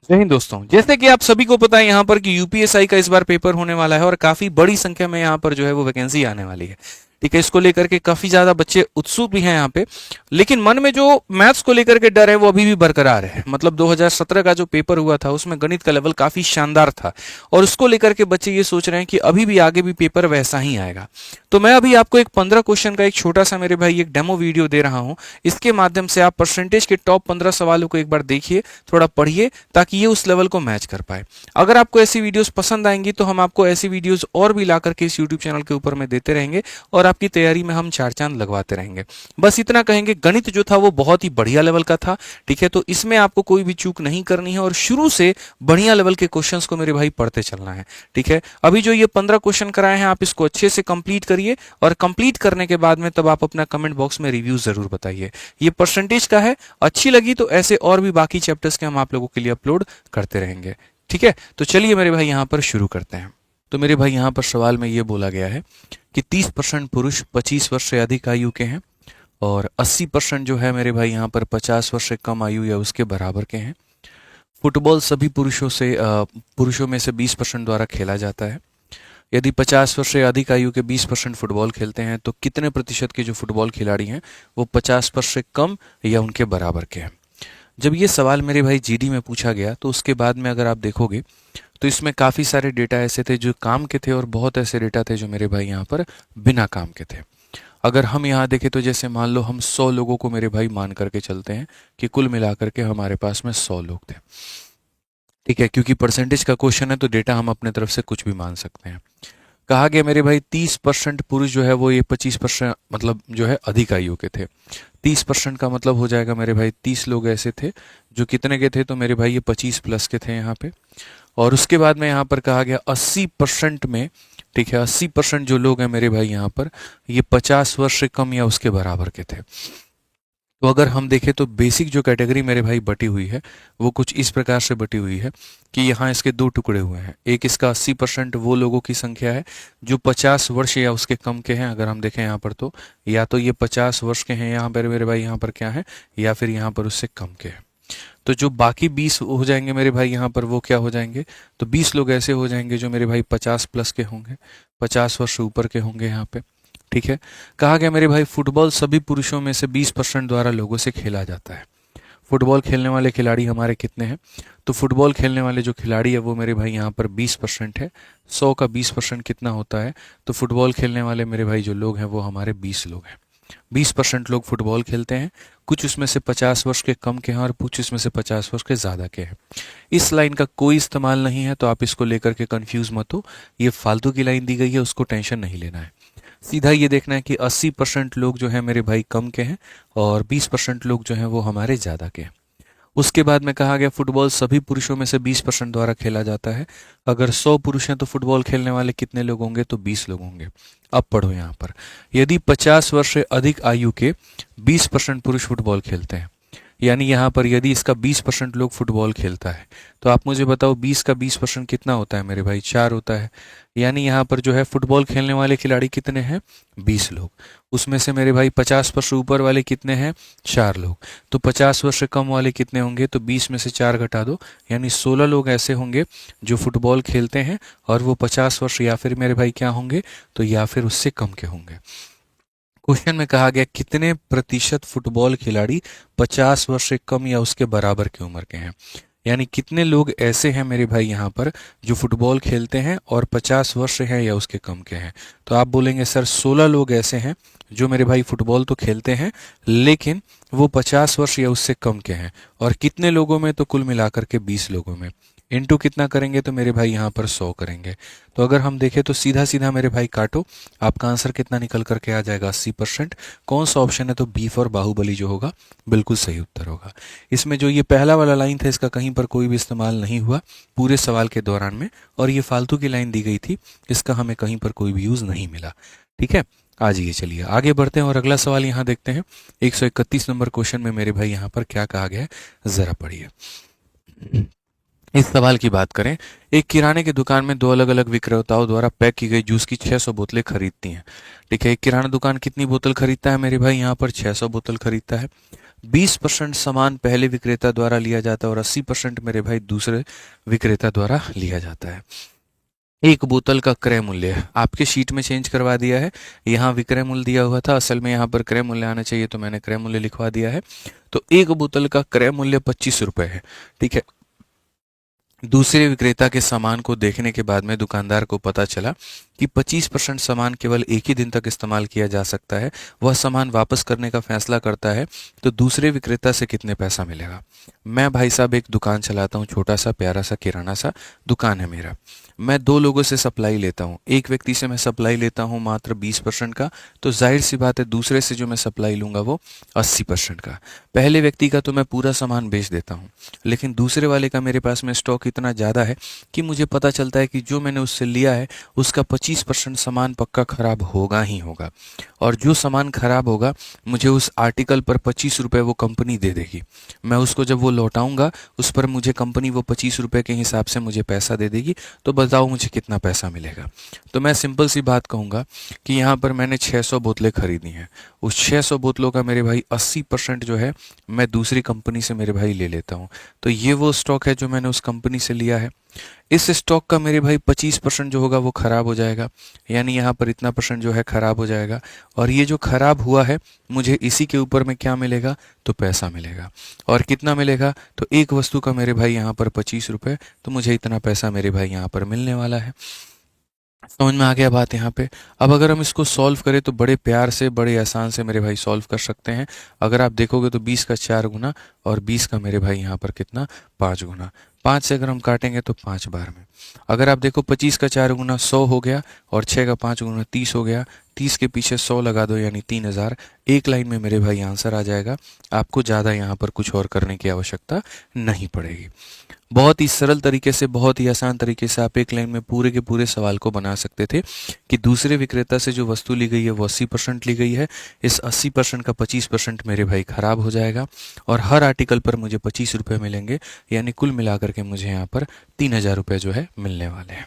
जय हिंद दोस्तों। जैसे कि आप सभी को पता है यहाँ पर कि यूपीएसआई का इस बार पेपर होने वाला है और काफी बड़ी संख्या में यहाँ पर जो है वो वैकेंसी आने वाली है। ठीक है, इसको लेकर के काफी ज्यादा बच्चे उत्सुक भी हैं यहाँ पे। लेकिन मन में जो मैथ्स को लेकर के डर है वो अभी भी बरकरार है। मतलब 2017 का जो पेपर हुआ था उसमें गणित का लेवल काफी शानदार था और उसको लेकर के बच्चे ये सोच रहे हैं कि अभी भी आगे भी पेपर वैसा ही आएगा। तो मैं अभी आपको एक 15 क्वेश्चन का एक छोटा सा मेरे भाई एक डेमो वीडियो दे रहा हूँ। इसके माध्यम से आप परसेंटेज के टॉप 15 सवालों को एक बार देखिए, थोड़ा पढ़िए, ताकि ये उस लेवल को मैच कर पाए। अगर आपको ऐसी वीडियोस पसंद आएंगी तो हम आपको ऐसी वीडियोस और भी ला करके इस यूट्यूब चैनल के ऊपर में देते रहेंगे और आपकी तैयारी में हम चार चांद लगवाते रहेंगे। बस इतना कहेंगे, गणित जो था वो बहुत ही बढ़िया लेवल का था। ठीक है, तो इसमें आपको कोई भी चूक नहीं करनी है और शुरू से बढ़िया लेवल के क्वेश्चंस को मेरे भाई पढ़ते चलना है। ठीक है, अभी जो ये 15 क्वेश्चन कराए हैं आप इसको अच्छे से कंप्लीट करिए और कंप्लीट करने के बाद में तब आप अपना कमेंट बॉक्स में रिव्यू जरूर बताइए। ये परसेंटेज का है, अच्छी लगी तो ऐसे और भी बाकी चैप्टर्स के हम आप लोगों के लिए अपलोड करते रहेंगे। ठीक है, तो चलिए मेरे भाई यहाँ पर शुरू करते हैं। तो मेरे भाई यहाँ पर सवाल में ये बोला गया है कि 30% पुरुष 25 वर्ष से अधिक आयु के हैं और 80% जो है मेरे भाई यहाँ पर 50 वर्ष से कम आयु या उसके बराबर के हैं। फुटबॉल सभी पुरुषों में से 20% द्वारा खेला जाता है। यदि 50 वर्ष से अधिक आयु के 20% फुटबॉल खेलते हैं तो कितने प्रतिशत के जो फुटबॉल खिलाड़ी हैं वो 50 वर्ष से कम या उनके बराबर के हैं। जब ये सवाल मेरे भाई जीडी में पूछा गया तो उसके बाद में अगर आप देखोगे तो इसमें काफ़ी सारे डेटा ऐसे थे जो काम के थे और बहुत ऐसे डेटा थे जो मेरे भाई यहाँ पर बिना काम के थे। अगर हम यहाँ देखें तो जैसे मान लो हम 100 लोगों को मेरे भाई मान करके चलते हैं कि कुल मिलाकर के हमारे पास में 100 लोग थे। ठीक है, क्योंकि परसेंटेज का क्वेश्चन है तो डेटा हम अपने तरफ से कुछ भी मान सकते हैं। कहा गया मेरे भाई 30% पुरुष जो है वो ये 25% मतलब जो है अधिक आयु के थे। 30% का मतलब हो जाएगा मेरे भाई 30 लोग ऐसे थे जो कितने के थे, तो मेरे भाई ये 25 प्लस के थे यहाँ पे। और उसके बाद में यहाँ पर कहा गया 80% में, ठीक है, 80% जो लोग हैं मेरे भाई यहाँ पर ये 50 वर्ष से कम या उसके बराबर के थे। तो अगर हम देखें तो बेसिक जो कैटेगरी मेरे भाई बटी हुई है वो कुछ इस प्रकार से बटी हुई है कि यहाँ इसके दो टुकड़े हुए हैं। एक इसका 80% वो लोगों की संख्या है जो 50 वर्ष या उसके कम के हैं। अगर हम देखें यहाँ पर तो या तो ये 50 वर्ष के हैं यहाँ पर मेरे भाई यहाँ पर क्या है, या फिर यहाँ पर उससे कम के हैं। तो जो बाकी 20 हो जाएंगे मेरे भाई यहाँ पर वो क्या हो जाएंगे, तो 20 लोग ऐसे हो जाएंगे जो मेरे भाई 50 प्लस के होंगे, 50 वर्ष से ऊपर के होंगे यहाँ पे। ठीक है, कहा गया मेरे भाई फुटबॉल सभी पुरुषों में से 20% द्वारा लोगों से खेला जाता है। फुटबॉल खेलने वाले खिलाड़ी हमारे कितने हैं, तो फुटबॉल खेलने वाले जो खिलाड़ी है वो मेरे भाई यहाँ पर 20% है। 100 का 20% कितना होता है, तो फुटबॉल खेलने वाले मेरे भाई जो लोग हैं वो हमारे 20 लोग हैं। 20% लोग फुटबॉल खेलते हैं, कुछ उसमें से 50 वर्ष के कम के हैं और कुछ उसमें से 50 वर्ष के ज़्यादा के हैं। इस लाइन का कोई इस्तेमाल नहीं है तो आप इसको लेकर के कंफ्यूज मत हो। ये फालतू की लाइन दी गई है, उसको टेंशन नहीं लेना है। सीधा ये देखना है कि 80% लोग जो है मेरे भाई कम के हैं और 20% लोग जो हैं वो हमारे ज़्यादा के हैं। उसके बाद में कहा गया फुटबॉल सभी पुरुषों में से 20% द्वारा खेला जाता है। अगर 100 पुरुष हैं तो फुटबॉल खेलने वाले कितने लोग होंगे, तो 20 लोग होंगे। अब पढ़ो यहाँ पर, यदि 50 वर्ष से अधिक आयु के 20% पुरुष फुटबॉल खेलते हैं, यानी यहाँ पर यदि इसका 20% लोग फुटबॉल खेलता है तो आप मुझे बताओ 20 का 20% कितना होता है मेरे भाई, 4 होता है। यानी यहाँ पर जो है फुटबॉल खेलने वाले खिलाड़ी कितने हैं, 20 लोग। उसमें से मेरे भाई 50 वर्ष से ऊपर वाले कितने हैं, 4 लोग। तो 50 वर्ष से कम वाले कितने होंगे, तो 20 में से 4 घटा दो, यानी 16 लोग ऐसे होंगे जो फुटबॉल खेलते हैं और वो 50 वर्ष या फिर मेरे भाई क्या होंगे, तो या फिर उससे कम के होंगे। क्वेश्चन में कहा गया कितने प्रतिशत फुटबॉल खिलाड़ी 50 वर्ष से कम या उसके बराबर की उम्र के हैं, यानी कितने लोग ऐसे हैं मेरे भाई यहाँ पर जो फुटबॉल खेलते हैं और 50 वर्ष से हैं या उसके कम के हैं। तो आप बोलेंगे सर 16 लोग ऐसे हैं जो मेरे भाई फुटबॉल तो खेलते हैं लेकिन वो 50 वर्ष या उससे कम के हैं, और कितने लोगों में, तो कुल मिलाकर के 20 लोगों में। इनटू कितना करेंगे, तो मेरे भाई यहाँ पर 100 करेंगे। तो अगर हम देखें तो सीधा सीधा मेरे भाई काटो, आपका आंसर कितना निकल करके आ जाएगा, 80%। कौन सा ऑप्शन है, तो बी फॉर बाहुबली जो होगा बिल्कुल सही उत्तर होगा। इसमें जो ये पहला वाला लाइन था इसका कहीं पर कोई भी इस्तेमाल नहीं हुआ पूरे सवाल के दौरान में, और ये फालतू की लाइन दी गई थी, इसका हमें कहीं पर कोई भी यूज नहीं मिला। ठीक है, आ जाइए चलिए आगे बढ़ते हैं और अगला सवाल यहाँ देखते हैं। 131 नंबर क्वेश्चन में मेरे भाई यहाँ पर क्या कहा गया है, जरा पढ़िए। इस सवाल की बात करें, एक किराने की दुकान में दो अलग अलग विक्रेताओं द्वारा पैक की गई जूस की 600 बोतलें खरीदती हैं। ठीक है, एक किराना दुकान कितनी बोतल खरीदता है मेरे भाई? यहाँ पर 600 बोतल खरीदता है। 20% सामान पहले विक्रेता द्वारा लिया जाता है और 80% मेरे भाई दूसरे विक्रेता द्वारा लिया जाता है। एक बोतल का क्रय मूल्य आपके शीट में चेंज करवा दिया है, यहाँ विक्रय मूल्य दिया हुआ था, असल में यहाँ पर क्रय मूल्य आना चाहिए, तो मैंने क्रय मूल्य लिखवा दिया है। तो एक बोतल का क्रय मूल्य 25 रुपए है। ठीक है, दूसरे विक्रेता के सामान को देखने के बाद में दुकानदार को पता चला कि 25% सामान केवल एक ही दिन तक इस्तेमाल किया जा सकता है, वह सामान वापस करने का फैसला करता है, तो दूसरे विक्रेता से कितने पैसा मिलेगा? मैं भाई साहब एक दुकान चलाता हूँ, छोटा सा प्यारा सा किराना सा दुकान है मेरा। मैं दो लोगों से सप्लाई लेता हूँ, एक व्यक्ति से मैं सप्लाई लेता हूँ मात्र 20% का, तो जाहिर सी बात है दूसरे से जो मैं सप्लाई लूंगा वो 80% का। पहले व्यक्ति का तो मैं पूरा सामान बेच देता हूँ, लेकिन दूसरे वाले का मेरे पास में स्टॉक इतना ज़्यादा है कि मुझे पता चलता है कि जो मैंने उससे लिया है उसका 25% सामान पक्का खराब होगा ही होगा, और जो सामान खराब होगा मुझे उस आर्टिकल पर 25 रुपये वो कंपनी दे देगी। मैं उसको जब वो लौटाऊंगा उस पर मुझे कंपनी वो 25 रुपये के हिसाब से मुझे पैसा दे देगी। तो बताओ मुझे कितना पैसा मिलेगा? तो मैं सिंपल सी बात कहूँगा कि यहाँ पर मैंने 600 बोतलें खरीदी हैं, उस 600 बोतलों का मेरे भाई 80% जो है मैं दूसरी कंपनी से मेरे भाई ले लेता हूँ। तो ये वो स्टॉक है जो मैंने उस कंपनी से लिया है। इस स्टॉक का मेरे भाई 25% जो होगा वो खराब हो जाएगा, यानी यहाँ पर इतना परसेंट जो है खराब हो जाएगा, और ये जो खराब हुआ है मुझे इसी के ऊपर में क्या मिलेगा? तो पैसा मिलेगा। और कितना मिलेगा? तो एक वस्तु का मेरे भाई यहाँ पर 25 रुपये, तो मुझे इतना पैसा मेरे भाई यहाँ पर मिलने वाला है। समझ में आ गया बात यहाँ पे? अब अगर हम इसको सॉल्व करें तो बड़े प्यार से बड़े आसान से मेरे भाई सॉल्व कर सकते हैं। अगर आप देखोगे तो 20 का 4 गुना और 20 का मेरे भाई यहाँ पर कितना? 5 गुना। 5 से अगर हम काटेंगे तो 5 बार में। अगर आप देखो 25 का 4 गुना 100 हो गया और 6 का 5 गुना 30 हो गया। 30 के पीछे 100 लगा दो यानी 3000। एक लाइन में मेरे भाई आंसर आ जाएगा। आपको ज़्यादा यहाँ पर कुछ और करने की आवश्यकता नहीं पड़ेगी। बहुत ही सरल तरीके से, बहुत ही आसान तरीके से आप एक लाइन में पूरे के पूरे सवाल को बना सकते थे कि दूसरे विक्रेता से जो वस्तु ली गई है वो 80% ली गई है, इस 80% का 25% मेरे भाई खराब हो जाएगा और हर आर्टिकल पर मुझे 25 रुपये मिलेंगे, यानी कुल मिलाकर के मुझे यहाँ पर 3000 रुपये जो है मिलने वाले हैं।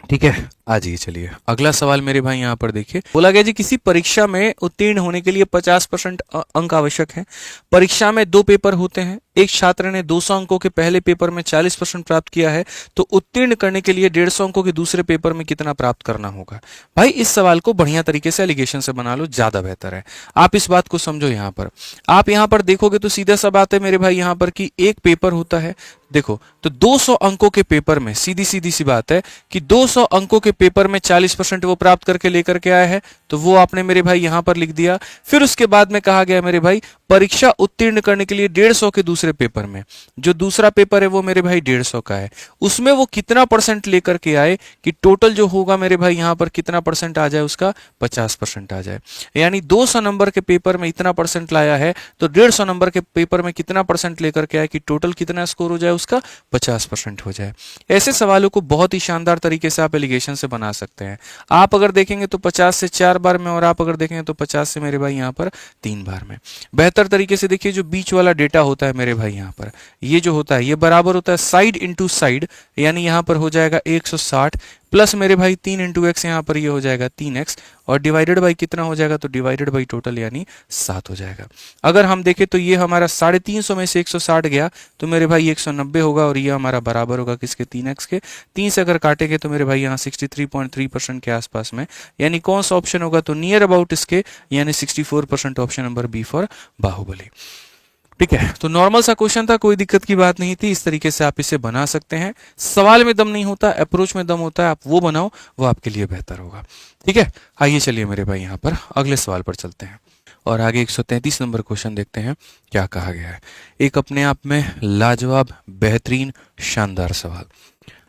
ठीक है, आ जाइए, चलिए अगला सवाल मेरे भाई यहाँ पर देखिए। बोला गया जी किसी परीक्षा में उत्तीर्ण होने के लिए 50% अंक आवश्यक है। परीक्षा में दो पेपर होते हैं, एक छात्र ने 200 अंकों के पहले पेपर में 40% प्राप्त किया है, तो उत्तीर्ण करने के लिए 150 अंकों के दूसरे पेपर में कितना प्राप्त करना होगा? भाई इस सवाल को बढ़िया तरीके से एलिगेशन से बना लो, ज्यादा बेहतर है। आप इस बात को समझो, यहाँ पर आप यहाँ पर देखोगे तो सीधा सा बात है मेरे भाई यहाँ पर कि एक पेपर होता है, देखो तो 200 अंकों के पेपर में सीधी सीधी सी बात है कि 200 अंकों के पेपर में 40% वो प्राप्त करके लेकर के आया है, तो वो आपने मेरे भाई यहां पर लिख दिया। फिर उसके बाद में कहा गया मेरे भाई परीक्षा उत्तीर्ण करने के लिए 150 के दूसरे पेपर में, जो दूसरा पेपर है वो मेरे भाई 150 का है, उसमें वो कितना परसेंट लेकर के आए कि टोटल जो होगा मेरे भाई यहां पर कितना परसेंट आ जाए? उसका 50% आ जाए। यानी 200 नंबर के पेपर में इतना परसेंट लाया है, तो 150 नंबर के पेपर में कितना परसेंट लेकर के आए कि टोटल कितना स्कोर हो जाए? उसका 50% हो जाए। ऐसे सवालों को बहुत ही शानदार तरीके से आप एलिगेशन से बना सकते हैं। आप अगर देखेंगे तो 50 से 4 बार में, और आप अगर देखेंगे तो 50 से मेरे भाई यहाँ पर 3 बार में। बेहतर तरीके से देखिए, जो बीच वाला डेटा होता है मेरे भाई यहाँ पर, ये जो होता है ये बराबर होता है साइड इंटू साइड, यानी यहाँ पर हो जाएगा 160 प्लस मेरे भाई 3 इंटू एक्स, यहाँ पर ये हो जाएगा 3x, और डिवाइडेड बाई कितना हो जाएगा? तो डिवाइडेड बाई टोटल यानी 7 हो जाएगा। अगर हम देखें तो ये हमारा 350 में से 160 गया तो मेरे भाई 190 होगा, और ये हमारा बराबर होगा किसके? 3x के। 3 से अगर काटेंगे तो मेरे भाई यहाँ 63.3% के आसपास में, यानी कौन सा ऑप्शन होगा? तो नियर अबाउट इसके, यानी 64% option number B for Baahubali. ठीक है, तो नॉर्मल सा क्वेश्चन था, कोई दिक्कत की बात नहीं थी। इस तरीके से आप इसे बना सकते हैं। सवाल में दम नहीं होता, अप्रोच में दम होता है, आप वो बनाओ, वो आपके लिए बेहतर होगा। ठीक है, आइए चलिए मेरे भाई यहाँ पर अगले सवाल पर चलते हैं और आगे 133 नंबर क्वेश्चन देखते हैं क्या कहा गया है। एक अपने आप में लाजवाब, बेहतरीन, शानदार सवाल।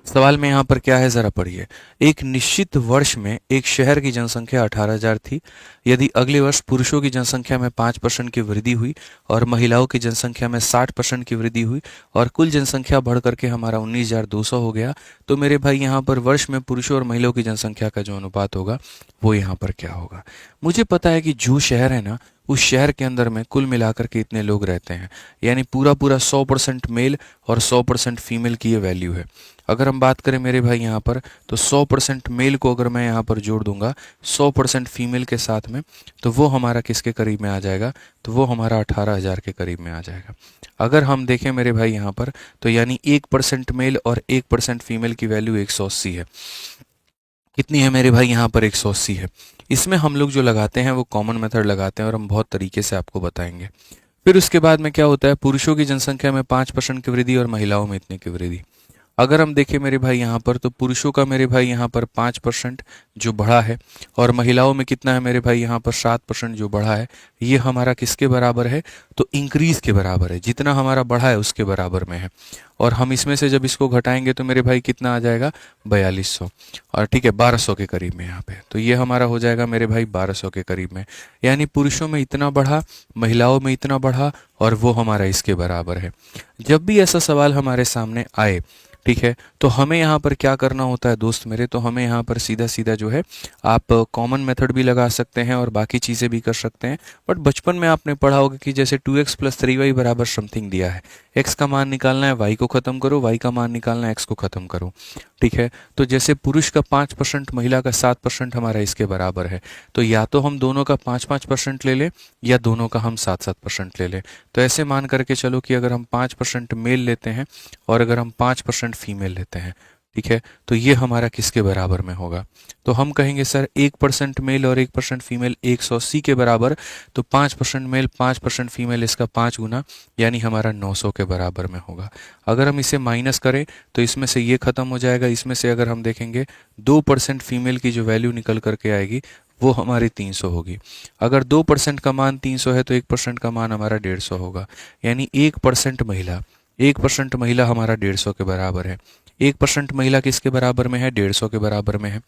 सवाल में यहाँ पर क्या है जरा पढ़िए। एक निश्चित वर्ष में एक शहर की जनसंख्या 18,000 थी। यदि अगले वर्ष पुरुषों की जनसंख्या में 5% की वृद्धि हुई और महिलाओं की जनसंख्या में 60% की वृद्धि हुई और कुल जनसंख्या बढ़ करके हमारा 19,200 हो गया, तो मेरे भाई यहाँ पर वर्ष में पुरुषों और महिलाओं की जनसंख्या का जो अनुपात होगा वो यहाँ पर क्या होगा? मुझे पता है कि जो शहर है ना उस शहर के अंदर में कुल मिलाकर के इतने लोग रहते हैं, यानी पूरा पूरा 100% मेल और 100% फीमेल की ये वैल्यू है। अगर हम बात करें मेरे भाई यहाँ पर, तो 100% मेल को अगर मैं यहाँ पर जोड़ दूंगा 100% फीमेल के साथ में, तो वो हमारा किसके करीब में आ जाएगा, तो वो हमारा 18,000 के करीब में आ जाएगा। अगर हम देखें मेरे भाई यहाँ पर, तो यानी 1% मेल और 1% फीमेल की वैल्यू 180 है। कितनी है मेरे भाई यहाँ पर, 180 है। इसमें हम लोग जो लगाते हैं वो कॉमन मेथड लगाते हैं और हम बहुत तरीके से आपको बताएंगे। फिर उसके बाद में क्या होता है, पुरुषों की जनसंख्या में 5% की वृद्धि और महिलाओं में इतने की वृद्धि। अगर हम देखें मेरे भाई यहाँ पर, तो पुरुषों का मेरे भाई यहाँ पर 5% जो बढ़ा है, और महिलाओं में कितना है मेरे भाई यहाँ पर 7% जो बढ़ा है। ये हमारा किसके बराबर है, तो इंक्रीज के बराबर है, जितना हमारा बढ़ा है उसके बराबर में है। और हम इसमें से जब इसको घटाएंगे तो मेरे भाई कितना आ जाएगा, 4200, और ठीक है 1200 के करीब में यहाँ पे। तो ये हमारा हो जाएगा मेरे भाई 1200 के करीब में, यानी पुरुषों में इतना बढ़ा, महिलाओं में इतना बढ़ा, और वो हमारा इसके बराबर है। जब भी ऐसा सवाल हमारे सामने आए, ठीक है, तो हमें यहाँ पर क्या करना होता है दोस्त मेरे, तो हमें यहाँ पर सीधा सीधा जो है, आप कॉमन मेथड भी लगा सकते हैं और बाकी चीज़ें भी कर सकते हैं। बट बचपन में आपने पढ़ा होगा कि जैसे 2x + 3y बराबर समथिंग दिया है, x का मान निकालना है, y को ख़त्म करो, y का मान निकालना है, x को ख़त्म करो, ठीक है। तो जैसे पुरुष का 5%, महिला का 7% हमारा इसके बराबर है, तो या तो हम दोनों का 5-5% ले लें, या दोनों का हम 7-7% ले लें। तो ऐसे मान करके चलो कि अगर हम 5% मेल लेते हैं और अगर हम 5% फीमेल लेते हैं, ठीक है, तो ये हमारा किसके बराबर में होगा, तो हम कहेंगे सर 1% मेल और 1% फीमेल 180 के बराबर, तो 5% मेल 5% फीमेल, इसका 5 गुना, यानी हमारा 900 के बराबर में होगा। अगर हम इसे माइनस करें तो इसमें से ये खत्म हो जाएगा, इसमें से अगर हम देखेंगे 2% फीमेल की जो वैल्यू निकल करके आएगी वो हमारी 300 होगी। अगर 2% का मान 300 है तो 1% का मान हमारा 150 होगा, यानी 1% महिला, 1% महिला हमारा 150 के बराबर है। 1% महिला किसके बराबर में है, 150 के बराबर में है।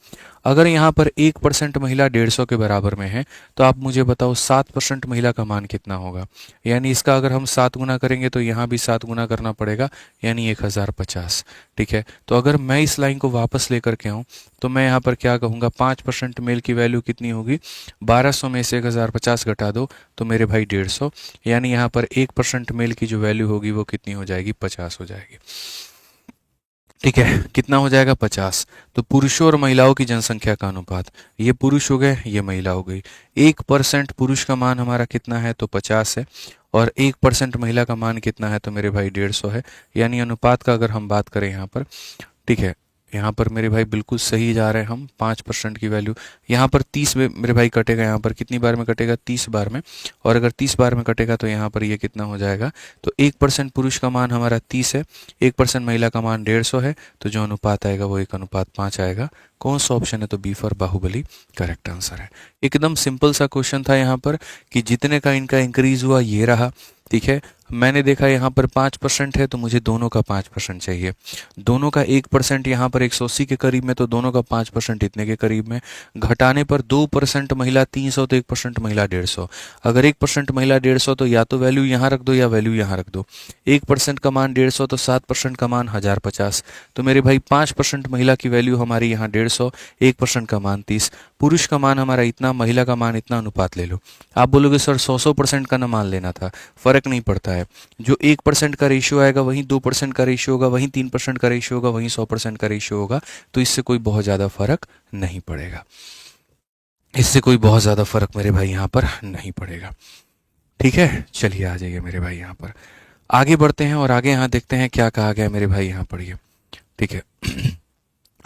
अगर यहाँ पर 1% महिला 150 के बराबर में है, तो आप मुझे बताओ 7% महिला का मान कितना होगा, यानी इसका अगर हम 7 गुना करेंगे तो यहाँ भी 7 गुना करना पड़ेगा, यानी 1050, ठीक है। तो अगर मैं इस लाइन को वापस लेकर के आऊँ तो मैं यहाँ पर क्या कहूँगा, 5% मेल की वैल्यू कितनी होगी, 1200 में से 1050 घटा दो तो मेरे भाई 150, यानी यहाँ पर 1% मेल की जो वैल्यू होगी वो कितनी हो जाएगी, 50 हो जाएगी, ठीक है। कितना हो जाएगा, 50। तो पुरुषों और महिलाओं की जनसंख्या का अनुपात, ये पुरुष हो गए, ये महिला हो गई। 1% पुरुष का मान हमारा कितना है, तो 50 है, और 1% महिला का मान कितना है, तो मेरे भाई 150 है। यानी अनुपात का अगर हम बात करें यहाँ पर, ठीक है, यहाँ पर मेरे भाई बिल्कुल सही जा रहे हैं हम। 5% की वैल्यू यहाँ पर 30 में मेरे भाई कटेगा, यहाँ पर कितनी बार में कटेगा, 30 बार में, और अगर 30 बार में कटेगा तो यहाँ पर ये कितना हो जाएगा, तो 1% पुरुष का मान हमारा 30 है, 1% महिला का मान 150 है, तो जो अनुपात आएगा वो 1:5 आएगा। कौन सा ऑप्शन है, तो B for Baahubali correct answer है। एकदम सिंपल सा क्वेश्चन था यहाँ पर कि जितने का इनका इंक्रीज हुआ ये रहा, ठीक है। मैंने देखा यहाँ पर 5% है तो मुझे दोनों का 5% चाहिए, दोनों का 1% यहाँ पर 180 के करीब में, तो दोनों का 5% इतने के करीब में। घटाने पर 2% महिला 300 तो 1% महिला 150, अगर 1% महिला 150 तो या तो वैल्यू यहाँ रख दो या वैल्यू यहाँ रख दो। 1% का मान 150 तो 7% का मान 1050, तो मेरे भाई 5% महिला की वैल्यू हमारी यहाँ 150, 1% का मान 30, पुरुष का मान हमारा इतना, महिला का मान इतना, अनुपात ले लो। आप बोलोगे सर 100% का ना मान लेना था, फर्क नहीं पड़ता है। जो 1% का रेशियो आएगा वहीं 2% का रेशियो होगा, वहीं 3% का रेशियो होगा, वहीं 100% का रेशियो होगा, तो इससे कोई बहुत ज्यादा फर्क नहीं पड़ेगा, इससे कोई बहुत ज्यादा फर्क मेरे भाई यहाँ पर नहीं पड़ेगा, ठीक है। चलिए आ जाइए मेरे भाई यहाँ पर, आगे बढ़ते हैं और आगे यहाँ देखते हैं क्या कहा गया मेरे भाई, यहाँ पढ़िए, ठीक है।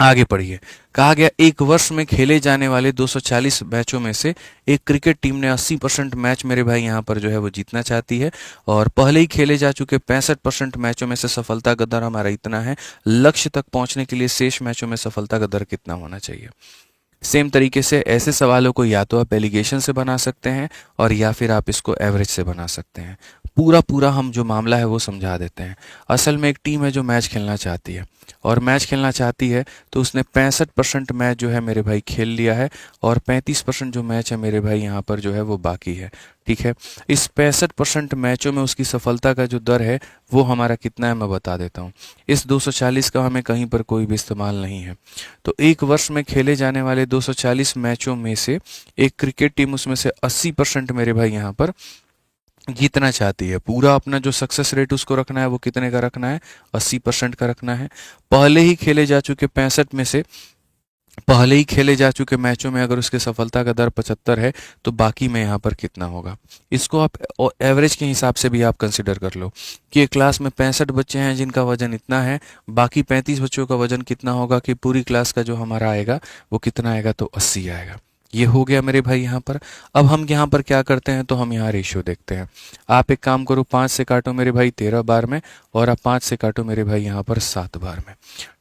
आगे पढ़िए, कहा गया एक वर्ष में खेले जाने वाले 240 मैचों में से एक क्रिकेट टीम ने 80% मैच मेरे भाई यहाँ पर जो है वो जीतना चाहती है, और पहले ही खेले जा चुके 65% मैचों में से सफलता का दर हमारा इतना है, लक्ष्य तक पहुंचने के लिए शेष मैचों में सफलता का दर कितना होना चाहिए। सेम तरीके से ऐसे सवालों को या तो आप एलिगेशन से बना सकते हैं और या फिर आप इसको एवरेज से बना सकते हैं। पूरा पूरा हम जो मामला है वो समझा देते हैं। असल में एक टीम है जो मैच खेलना चाहती है और मैच खेलना चाहती है तो उसने 65% मैच जो है मेरे भाई खेल लिया है और 35% जो मैच है मेरे भाई यहाँ पर जो है वो बाकी है। ठीक है, इस 65% मैचों में उसकी सफलता का जो दर है वो हमारा कितना है मैं बता देता हूँ। इस 240 का हमें कहीं पर कोई भी इस्तेमाल नहीं है। तो एक वर्ष में खेले जाने वाले 240 मैचों में से एक क्रिकेट टीम उसमें से 80% मेरे भाई यहाँ पर जीतना चाहती है। पूरा अपना जो सक्सेस रेट उसको रखना है वो कितने का रखना है, 80% का रखना है। पहले ही खेले जा चुके 65 में से पहले ही खेले जा चुके मैचों में अगर उसके सफलता का दर 75 है तो बाकी में यहाँ पर कितना होगा। इसको आप एवरेज के हिसाब से भी आप कंसिडर कर लो कि एक क्लास में 65 बच्चे हैं जिनका वजन इतना है, बाकी 35 बच्चों का वजन कितना होगा कि पूरी क्लास का जो हमारा आएगा वो कितना आएगा, तो 80 आएगा। ये हो गया मेरे भाई यहाँ पर। अब हम यहाँ पर क्या करते हैं, तो हम यहाँ रेशियो देखते हैं। आप एक काम करो, 5 से काटो मेरे भाई 13 बार में और आप 5 से काटो मेरे भाई यहाँ पर 7 बार में।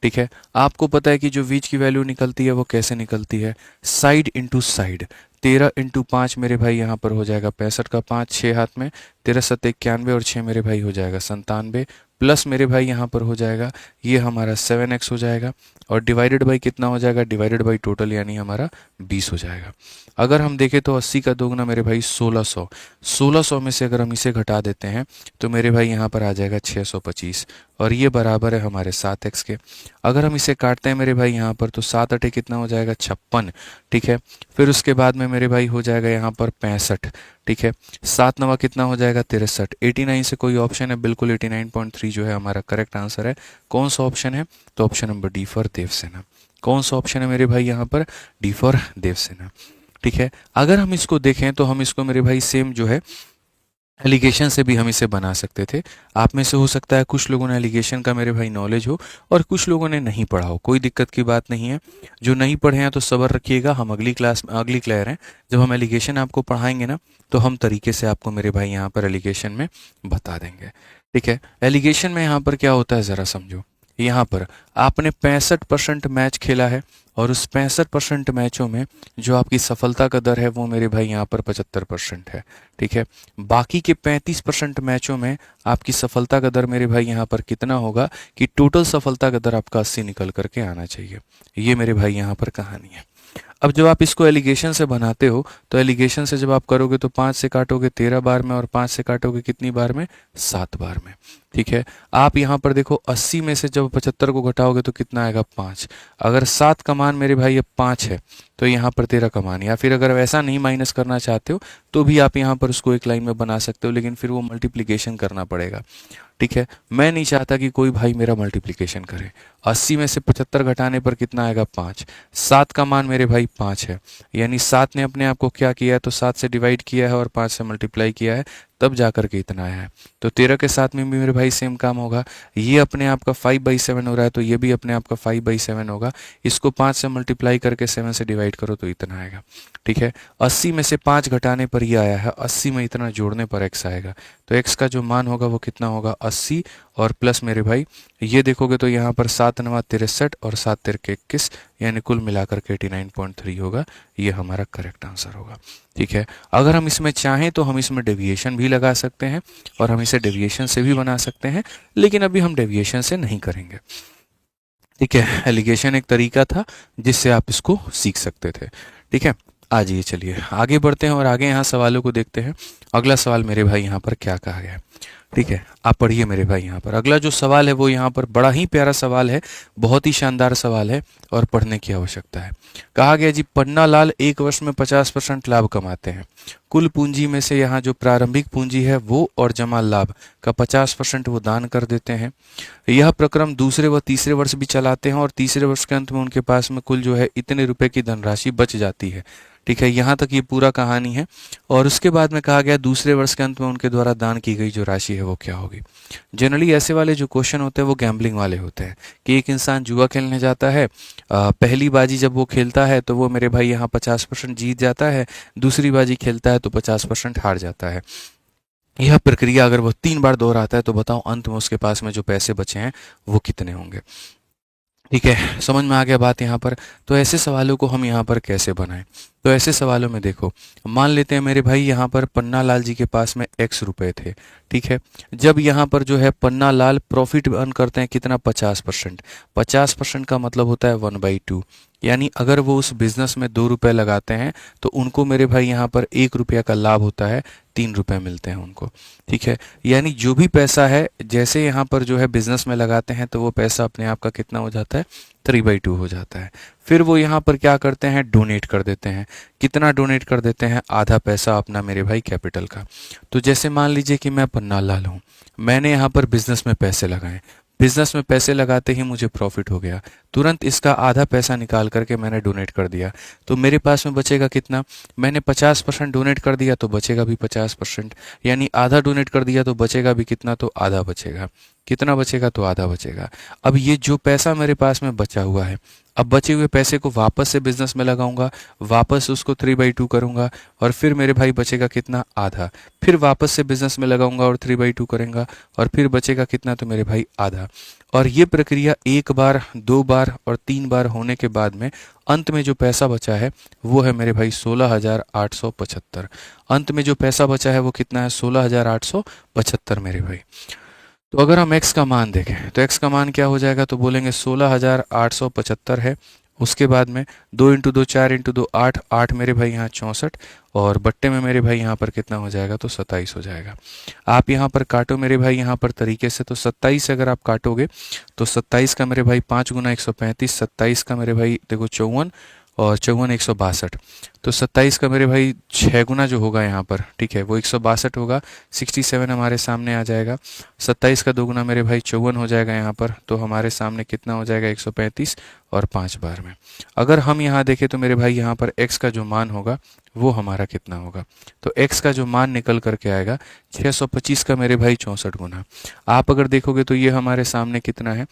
ठीक है, आपको पता है कि जो बीच की वैल्यू निकलती है वो कैसे निकलती है, साइड इंटू साइड। 13 इंटू 5 मेरे भाई यहाँ पर हो जाएगा 65 का 5, 6 हाथ में 13 7 91 और 6 मेरे भाई हो जाएगा 97, प्लस मेरे भाई यहाँ पर हो जाएगा ये हमारा 7x हो जाएगा और डिवाइडेड बाई कितना हो जाएगा, डिवाइडेड बाई टोटल यानी हमारा 20 हो जाएगा। अगर हम देखें तो 80 का दोगुना मेरे भाई 1600, 1600 में से अगर हम इसे घटा देते हैं तो मेरे भाई यहाँ पर आ जाएगा 625 और ये बराबर है हमारे 7x के। अगर हम इसे काटते हैं मेरे भाई यहाँ पर तो 7 अठे कितना हो जाएगा 56। ठीक है, फिर उसके बाद में मेरे भाई हो जाएगा यहाँ पर 65। ठीक है, 7 नवा कितना हो जाएगा 63। 89 से कोई ऑप्शन है, बिल्कुल 89.3 जो है हमारा करेक्ट आंसर है। कौन सा ऑप्शन है, तो option number D for Devasena. कौन सा ऑप्शन है मेरे भाई यहाँ पर, डी फॉर देवसेना। ठीक है, अगर हम इसको देखें तो हम इसको मेरे भाई सेम जो है एलिगेशन से भी हम इसे बना सकते थे। आप में से हो सकता है कुछ लोगों ने एलिगेशन का मेरे भाई नॉलेज हो और कुछ लोगों ने नहीं पढ़ा हो, कोई दिक्कत की बात नहीं है। जो नहीं पढ़े हैं तो सब्र रखिएगा, हम अगली क्लास में अगली क्लियर हैं जब हम एलिगेशन आपको पढ़ाएंगे ना तो हम तरीके से आपको मेरे भाई यहाँ पर एलिगेशन में बता देंगे। ठीक है, एलिगेशन में यहाँ पर क्या होता है ज़रा समझो। यहाँ पर आपने 65% मैच खेला है और उस 65% मैचों में जो आपकी सफलता का दर है वो मेरे भाई यहाँ पर 75% है। ठीक है, बाकी के 35% मैचों में आपकी सफलता का दर मेरे भाई यहाँ पर कितना होगा कि टोटल सफलता का दर आपका 80 निकल करके आना चाहिए। ये मेरे भाई यहाँ पर कहानी है। अब जब आप इसको एलिगेशन से बनाते हो तो एलिगेशन से जब आप करोगे तो 5 से काटोगे 13 बार में और 5 से काटोगे कितनी बार में, 7 बार में। ठीक है, आप यहाँ पर देखो 80 में से जब 75 को घटाओगे तो कितना आएगा 5। अगर 7 का मान मेरे भाई अब 5 है तो यहाँ पर 13 का मान, या फिर अगर वैसा नहीं माइनस करना चाहते हो तो भी आप यहाँ पर उसको एक लाइन में बना सकते हो, लेकिन फिर वो मल्टीप्लिकेशन करना पड़ेगा। ठीक है, मैं नहीं चाहता कि कोई भाई मेरा मल्टीप्लिकेशन करे। 80 में से 75 घटाने पर कितना आएगा 5। 7 का मान मेरे भाई 5 है, यानी 7 ने अपने आप को क्या किया है तो 7 से डिवाइड किया है और 5 से मल्टीप्लाई किया है, तब जाकर के इतना आया है। तो 13 के साथ में भी मेरे भाई सेम काम होगा। ये अपने आप का 5/7 हो रहा है तो ये भी अपने आप का 5/7 होगा। इसको 5 से मल्टीप्लाई करके 7 से डिवाइड करो तो इतना आएगा। ठीक है, 80 में से 5 घटाने पर ये आया है, 80 में इतना जोड़ने पर x आएगा। तो x का जो मान होगा वो कितना होगा 80 और प्लस मेरे भाई ये देखोगे तो यहाँ पर 7 9 63 और 7 3 21 यानी कुल मिलाकर के 89.3 होगा। ये हमारा करेक्ट आंसर होगा। ठीक है, अगर हम इसमें चाहें तो हम इसमें डेविएशन भी लगा सकते हैं और हम इसे डेविएशन से भी बना सकते हैं, लेकिन अभी हम डेविएशन से नहीं करेंगे। ठीक है, एलिगेशन एक तरीका था जिससे आप इसको सीख सकते थे। ठीक है, आ जाइए चलिए आगे बढ़ते हैं और आगे यहाँ सवालों को देखते हैं। अगला सवाल मेरे भाई यहाँ पर क्या कहा गया है। ठीक है, आप पढ़िए मेरे भाई यहाँ पर। अगला जो सवाल है वो यहाँ पर बड़ा ही प्यारा सवाल है, बहुत ही शानदार सवाल है और पढ़ने की आवश्यकता है। कहा गया जी, पन्ना लाल एक वर्ष में 50% लाभ कमाते हैं। कुल पूंजी में से यहाँ जो प्रारंभिक पूंजी है वो और जमा लाभ का 50% वो दान कर देते हैं। यह प्रक्रम दूसरे व तीसरे वर्ष भी चलाते हैं और तीसरे वर्ष के अंत में उनके पास में कुल जो है इतने रुपए की धनराशि बच जाती है। ठीक है, यहाँ तक ये पूरा कहानी है। और उसके बाद में कहा गया दूसरे वर्ष के अंत में उनके द्वारा दान की गई जो राशि है वो क्या होगी। जनरली ऐसे वाले जो क्वेश्चन होते हैं वो गैम्बलिंग वाले होते हैं कि एक इंसान जुआ खेलने जाता है, पहली बाजी जब वो खेलता है तो वो मेरे भाई यहाँ 50% जीत जाता है, दूसरी बाजी खेलता है तो 50% हार जाता है। यह प्रक्रिया अगर वो 3 बार दोहराता है तो बताओ अंत में उसके पास में जो पैसे बचे हैं वो कितने होंगे। ठीक है, समझ में आ गया बात यहाँ पर। तो ऐसे सवालों को हम यहाँ पर कैसे बनाएं। तो ऐसे सवालों में देखो, मान लेते हैं मेरे भाई यहाँ पर पन्ना लाल जी के पास में x रुपए थे, ठीक है। जब यहाँ पर जो है पन्ना लाल प्रॉफिट अर्न करते हैं कितना, 50%। 50% का मतलब होता है 1/2, यानी अगर वो उस बिजनेस में 2 रुपए लगाते हैं तो उनको मेरे भाई यहाँ पर 1 रुपया का लाभ होता है, 3 रुपए मिलते हैं उनको, ठीक है। यानी जो भी पैसा है जैसे यहाँ पर जो है बिजनेस में लगाते हैं तो वो पैसा अपने आप का कितना हो जाता है, 3/2 हो जाता है। फिर वो यहाँ पर क्या करते हैं, डोनेट कर देते हैं। कितना डोनेट कर देते हैं, आधा पैसा अपना मेरे भाई कैपिटल का। तो जैसे मान लीजिए कि मैं पन्ना लाल हूँ, मैंने यहाँ पर बिजनेस में पैसे लगाए, बिजनेस में पैसे लगाते ही मुझे प्रॉफिट हो गया, तुरंत इसका आधा पैसा निकाल करके मैंने डोनेट कर दिया, तो मेरे पास में बचेगा कितना, मैंने 50% डोनेट कर दिया तो बचेगा भी 50%, यानी आधा डोनेट कर दिया तो बचेगा भी कितना, तो आधा बचेगा। कितना बचेगा, तो आधा बचेगा। अब ये जो पैसा मेरे पास में बचा हुआ है, अब बचे हुए पैसे को वापस से बिजनेस में लगाऊंगा, वापस उसको 3/2 करूंगा, और फिर मेरे भाई बचेगा कितना, आधा। फिर वापस से बिजनेस में लगाऊंगा और 3/2 करेंगे, और फिर बचेगा कितना, तो मेरे भाई आधा। और ये प्रक्रिया 1 बार, 2 बार और 3 बार होने के बाद में अंत में जो पैसा बचा है वो है मेरे भाई 16,875। अंत में जो पैसा बचा है वो कितना है, 16,875 मेरे भाई। तो अगर हम x का मान देखें तो x का मान क्या हो जाएगा, तो बोलेंगे 16,875 है। उसके बाद में 2 × 2 4 × 2 8, 8 मेरे भाई यहाँ 64, और बट्टे में मेरे भाई यहाँ पर कितना हो जाएगा, तो 27 हो जाएगा। आप यहाँ पर काटो मेरे भाई यहाँ पर तरीके से, तो 27 से अगर आप काटोगे तो 27 का मेरे भाई 5 × 135, 27 का मेरे भाई देखो 54, और 54 162, तो 27 का मेरे भाई 6 गुना जो होगा यहाँ पर, ठीक है, वो 162 होगा। 67 हमारे सामने आ जाएगा। 27 का 2 गुना मेरे भाई 54 हो जाएगा यहाँ पर, तो हमारे सामने कितना हो जाएगा, 135, और 5 बार में। अगर हम यहाँ देखें तो मेरे भाई यहाँ पर x का जो मान होगा वो हमारा कितना होगा, तो x का जो मान निकल करके आएगा 625 का मेरे भाई 64 गुना। आप अगर देखोगे तो ये हमारे सामने कितना है,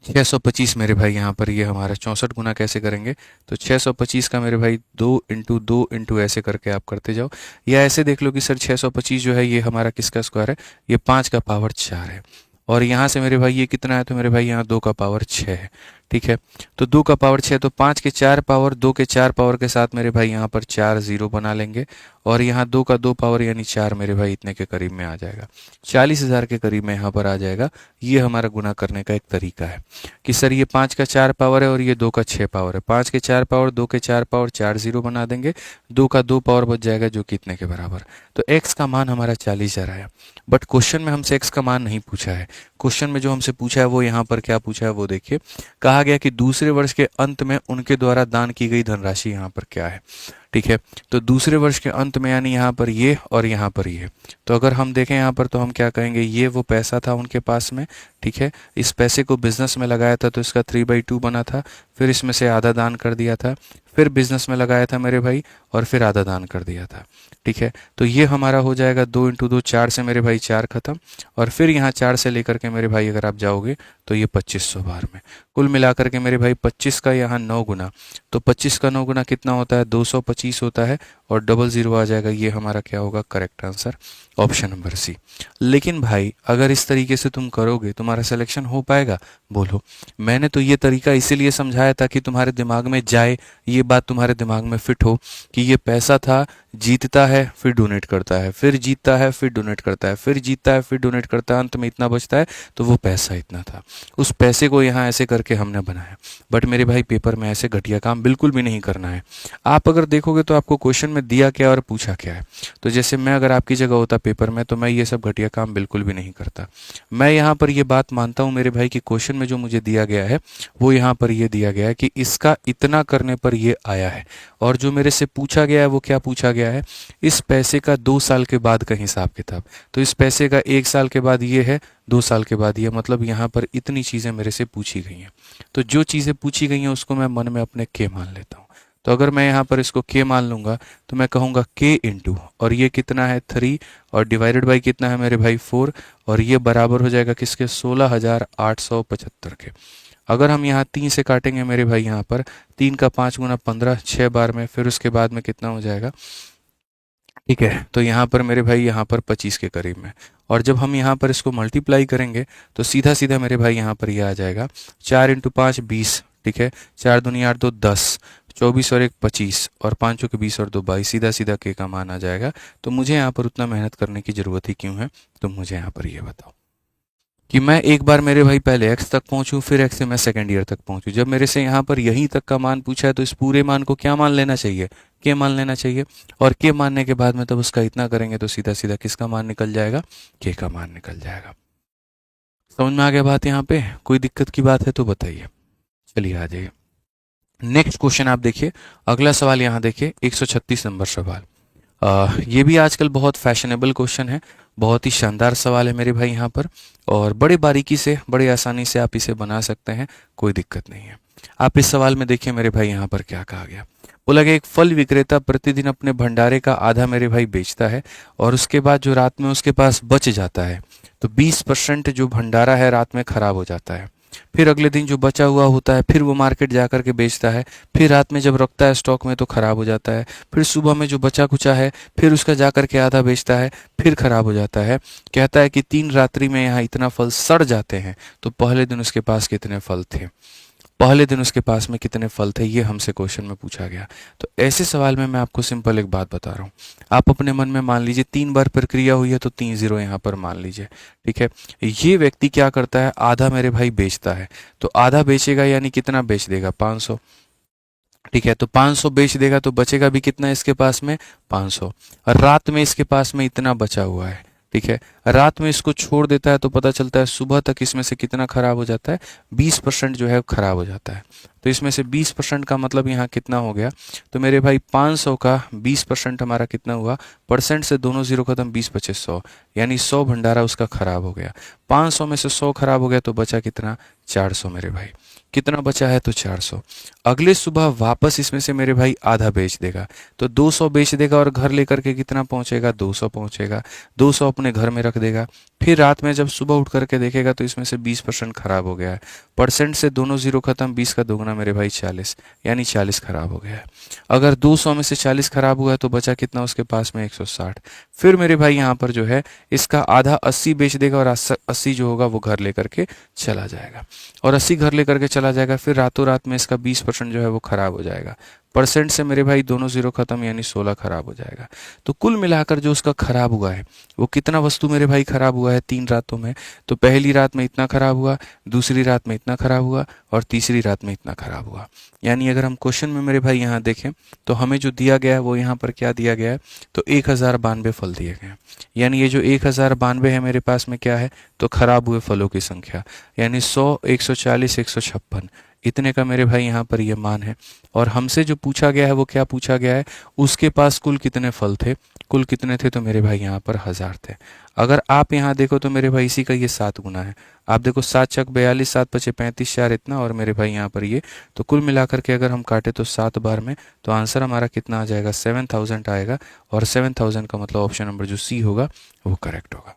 625 मेरे भाई यहाँ पर, ये हमारा 64 गुना कैसे करेंगे, तो 625 का मेरे भाई 2 × 2 × ऐसे करके आप करते जाओ, या ऐसे देख लो कि सर 625 जो है ये हमारा किसका स्क्वायर है, ये 5 का पावर 4 है। और यहाँ से मेरे भाई ये कितना है, तो मेरे भाई यहाँ 2 का पावर 6 है, ठीक है। तो 2 का पावर 6, तो 5 के 4 पावर, 2 के 4 पावर के साथ मेरे भाई यहाँ पर 4 0 बना लेंगे, और यहाँ 2 का 2 पावर यानी 4 मेरे भाई इतने के करीब में आ जाएगा, 40,000 के करीब में यहाँ पर आ जाएगा। ये हमारा गुना करने का एक तरीका है कि सर ये 5 का 4 पावर है और ये 2 का 6 पावर है, 5 के 4 पावर, 2 के 4 पावर, 4 0 बना देंगे, 2 का 2 पावर बच जाएगा जो कि इतने के बराबर। तो x का मान हमारा 40,000 आया। बट क्वेश्चन में हमसे x का मान नहीं पूछा है। क्वेश्चन में जो हमसे पूछा है वो यहाँ पर क्या पूछा है वो देखिए, कहा गया कि दूसरे वर्ष के अंत में उनके द्वारा दान की गई धनराशि यहाँ पर क्या है, ठीक है। तो दूसरे वर्ष के अंत में यानी यहाँ पर ये और यहाँ पर ये, तो अगर हम देखें यहाँ पर तो हम क्या कहेंगे, ये वो पैसा था उनके पास में, ठीक है। इस पैसे को बिजनेस में लगाया था तो इसका 3/2 बना था, फिर इसमें से आधा दान कर दिया था, फिर बिजनेस में लगाया था मेरे भाई, और फिर आधा दान कर दिया था, ठीक है। तो ये हमारा हो जाएगा 2 × 2 4 से मेरे भाई 4 खत्म, और फिर यहाँ 4 से लेकर के मेरे भाई अगर आप जाओगे तो ये 2500 बार में कुल मिलाकर के मेरे भाई 25 का यहाँ 9 गुना, तो 25 का 9 गुना कितना होता है, 225 होता है, और 00 आ जाएगा। ये हमारा क्या होगा, correct answer, option number C. लेकिन भाई अगर इस तरीके से तुम करोगे तुम्हारा सिलेक्शन हो पाएगा, बोलो। मैंने तो ये तरीका इसीलिए समझाया था कि तुम्हारे दिमाग में जाए, ये बात तुम्हारे दिमाग में फिट हो कि ये पैसा था, जीतता है फिर डोनेट करता है, फिर जीतता है फिर डोनेट करता है, फिर जीतता है फिर डोनेट करता है, अंत में इतना बचता है, तो वो पैसा इतना था। उस पैसे को यहाँ ऐसे करके हमने बनाया। बट मेरे भाई पेपर में ऐसे घटिया काम बिल्कुल भी नहीं करना है। आप अगर देखोगे तो आपको क्वेश्चन में दिया क्या और पूछा क्या है, तो जैसे मैं अगर आपकी जगह होता पेपर में तो मैं ये सब घटिया काम बिल्कुल भी नहीं करता। मैं यहाँ पर ये बात मानता हूँ मेरे भाई कि क्वेश्चन में जो मुझे दिया गया है वो यहाँ पर ये दिया गया है कि इसका इतना करने पर ये आया है, और जो मेरे से पूछा गया है वो क्या पूछा गया है, इस पैसे का 2 साल के बाद का हिसाब किताब। तो इस पैसे का 1 साल के बाद ये है, 2 साल के बाद ये, मतलब यहाँ पर इतनी चीज़ें मेरे से पूछी गई हैं। तो जो चीज़ें पूछी गई हैं उसको मैं मन में अपने के मान लेता हूँ। तो अगर मैं यहाँ पर इसको के मान लूँगा तो मैं कहूँगा के इंटू, और ये कितना है 3, और डिवाइडेड बाई कितना है मेरे भाई 4, और ये बराबर हो जाएगा किसके, 16,875 के। अगर हम यहाँ 3 से काटेंगे मेरे भाई, यहाँ पर 3 का 5 गुना 15, 6 बार में, फिर उसके बाद में कितना हो जाएगा, ठीक है। तो यहाँ पर मेरे भाई यहाँ पर 25 के करीब में, और जब हम यहाँ पर इसको मल्टीप्लाई करेंगे तो सीधा सीधा मेरे भाई यहाँ पर ये आ जाएगा 4 × 5 20, ठीक है, 4 दूनी 8 2 10, 24 और 1 25 और 5 के 20 और 2 22, सीधा सीधा के का मान आ जाएगा। तो मुझे यहाँ पर उतना मेहनत करने की ज़रूरत ही क्यों है? तो मुझे यहाँ पर ये बताओ कि मैं एक बार मेरे भाई पहले x तक पहुंचूं, फिर x से मैं सेकेंड ईयर तक पहुंचूं। जब मेरे से यहाँ पर यहीं तक का मान पूछा है तो इस पूरे मान को क्या मान लेना चाहिए? के मान लेना चाहिए। और के मानने के बाद में तब उसका इतना करेंगे तो सीधा सीधा किसका मान निकल जाएगा? के का मान निकल जाएगा। समझ में आ गया बात? यहाँ पे कोई दिक्कत की बात है तो बताइए। चलिए आ जाइए नेक्स्ट क्वेश्चन। आप देखिए अगला सवाल, यहाँ देखिए 136 नंबर सवाल। ये भी आजकल बहुत फैशनेबल क्वेश्चन है, बहुत ही शानदार सवाल है मेरे भाई यहाँ पर, और बड़े बारीकी से बड़े आसानी से आप इसे बना सकते हैं, कोई दिक्कत नहीं है। आप इस सवाल में देखिए मेरे भाई यहाँ पर क्या कहा गया। बोला गया एक फल विक्रेता प्रतिदिन अपने भंडारे का आधा मेरे भाई बेचता है और उसके बाद जो रात में उसके पास बच जाता है तो 20% जो भंडारा है रात में खराब हो जाता है। फिर अगले दिन जो बचा हुआ होता है फिर वो मार्केट जा कर के बेचता है, फिर रात में जब रखता है स्टॉक में तो खराब हो जाता है, फिर सुबह में जो बचा कुचा है फिर उसका जा कर के आधा बेचता है, फिर खराब हो जाता है। कहता है कि 3 रात्रि में यहाँ इतना फल सड़ जाते हैं, तो पहले दिन उसके पास कितने फल थे? पहले दिन उसके पास में कितने फल थे, ये हमसे क्वेश्चन में पूछा गया। तो ऐसे सवाल में मैं आपको सिंपल एक बात बता रहा हूँ। आप अपने मन में मान लीजिए 3 बार प्रक्रिया हुई है तो 3 जीरो यहाँ पर मान लीजिए, ठीक है। ये व्यक्ति क्या करता है, आधा मेरे भाई बेचता है, तो आधा बेचेगा यानी कितना बेच देगा? 500, ठीक है। तो 500 बेच देगा तो बचेगा भी कितना इसके पास में? 500। और रात में इसके पास में इतना बचा हुआ है, ठीक है। रात में इसको छोड़ देता है तो पता चलता है सुबह तक इसमें से कितना खराब हो जाता है? 20% जो है खराब हो जाता है। तो इसमें से 20% का मतलब यहाँ कितना हो गया? तो मेरे भाई 500 का 20% हमारा कितना हुआ? परसेंट से दोनों जीरो खत्म, 20 बचे 100, यानी 100 भंडारा उसका खराब हो गया। 500 में से 100 खराब हो गया तो बचा कितना? 400 मेरे भाई। कितना बचा है? तो 400। अगले सुबह वापस इसमें से मेरे भाई आधा बेच देगा, तो 200 बेच देगा और घर लेकर के कितना पहुंचेगा? 200 पहुंचेगा। 200 अपने घर में रख देगा। फिर रात में जब सुबह उठ करके देखेगा तो इसमें से 20% खराब हो गया है। परसेंट से दोनों जीरो खत्म, 20 का दोगुना मेरे भाई 40, यानी 40 खराब हो गया है। अगर 200 में से 40 खराब हुआ है तो बचा कितना उसके पास में? 160। फिर मेरे भाई यहाँ पर जो है इसका आधा 80 बेच देगा और 80 जो होगा वो घर लेकर के चला जाएगा, और 80 घर लेकर के चला जाएगा। फिर रातों रात में इसका 20% जो है वो खराब हो जाएगा। परसेंट से मेरे भाई दोनों जीरो खत्म, यानी 16 खराब हो जाएगा। तो कुल मिलाकर जो उसका खराब हुआ है वो कितना वस्तु मेरे भाई खराब हुआ है 3 रातों में? तो पहली रात में इतना खराब हुआ, दूसरी रात में इतना खराब हुआ, और तीसरी रात में इतना खराब हुआ। यानी अगर हम क्वेश्चन में मेरे भाई यहाँ देखें तो हमें जो दिया गया है वो यहाँ पर क्या दिया गया है? तो 1092 फल दिए गए हैं। यानी ये जो 1092 है मेरे पास में क्या है? तो खराब हुए फलों की संख्या, यानी 100, 140, 156, इतने का मेरे भाई यहाँ पर ये मान है। और हमसे जो पूछा गया है वो क्या पूछा गया है? उसके पास कुल कितने फल थे? कुल कितने थे? तो मेरे भाई यहाँ पर 1000 थे। अगर आप यहाँ देखो तो मेरे भाई इसी का ये 7 गुना है। आप देखो 7 चक 42, 7 पचे 35, 4 इतना, और मेरे भाई यहाँ पर ये, तो कुल मिलाकर के अगर हम काटे तो 7 बार में, तो आंसर हमारा कितना आ जाएगा? 7000 आएगा। और 7000 का मतलब ऑप्शन नंबर जो सी होगा वो करेक्ट होगा।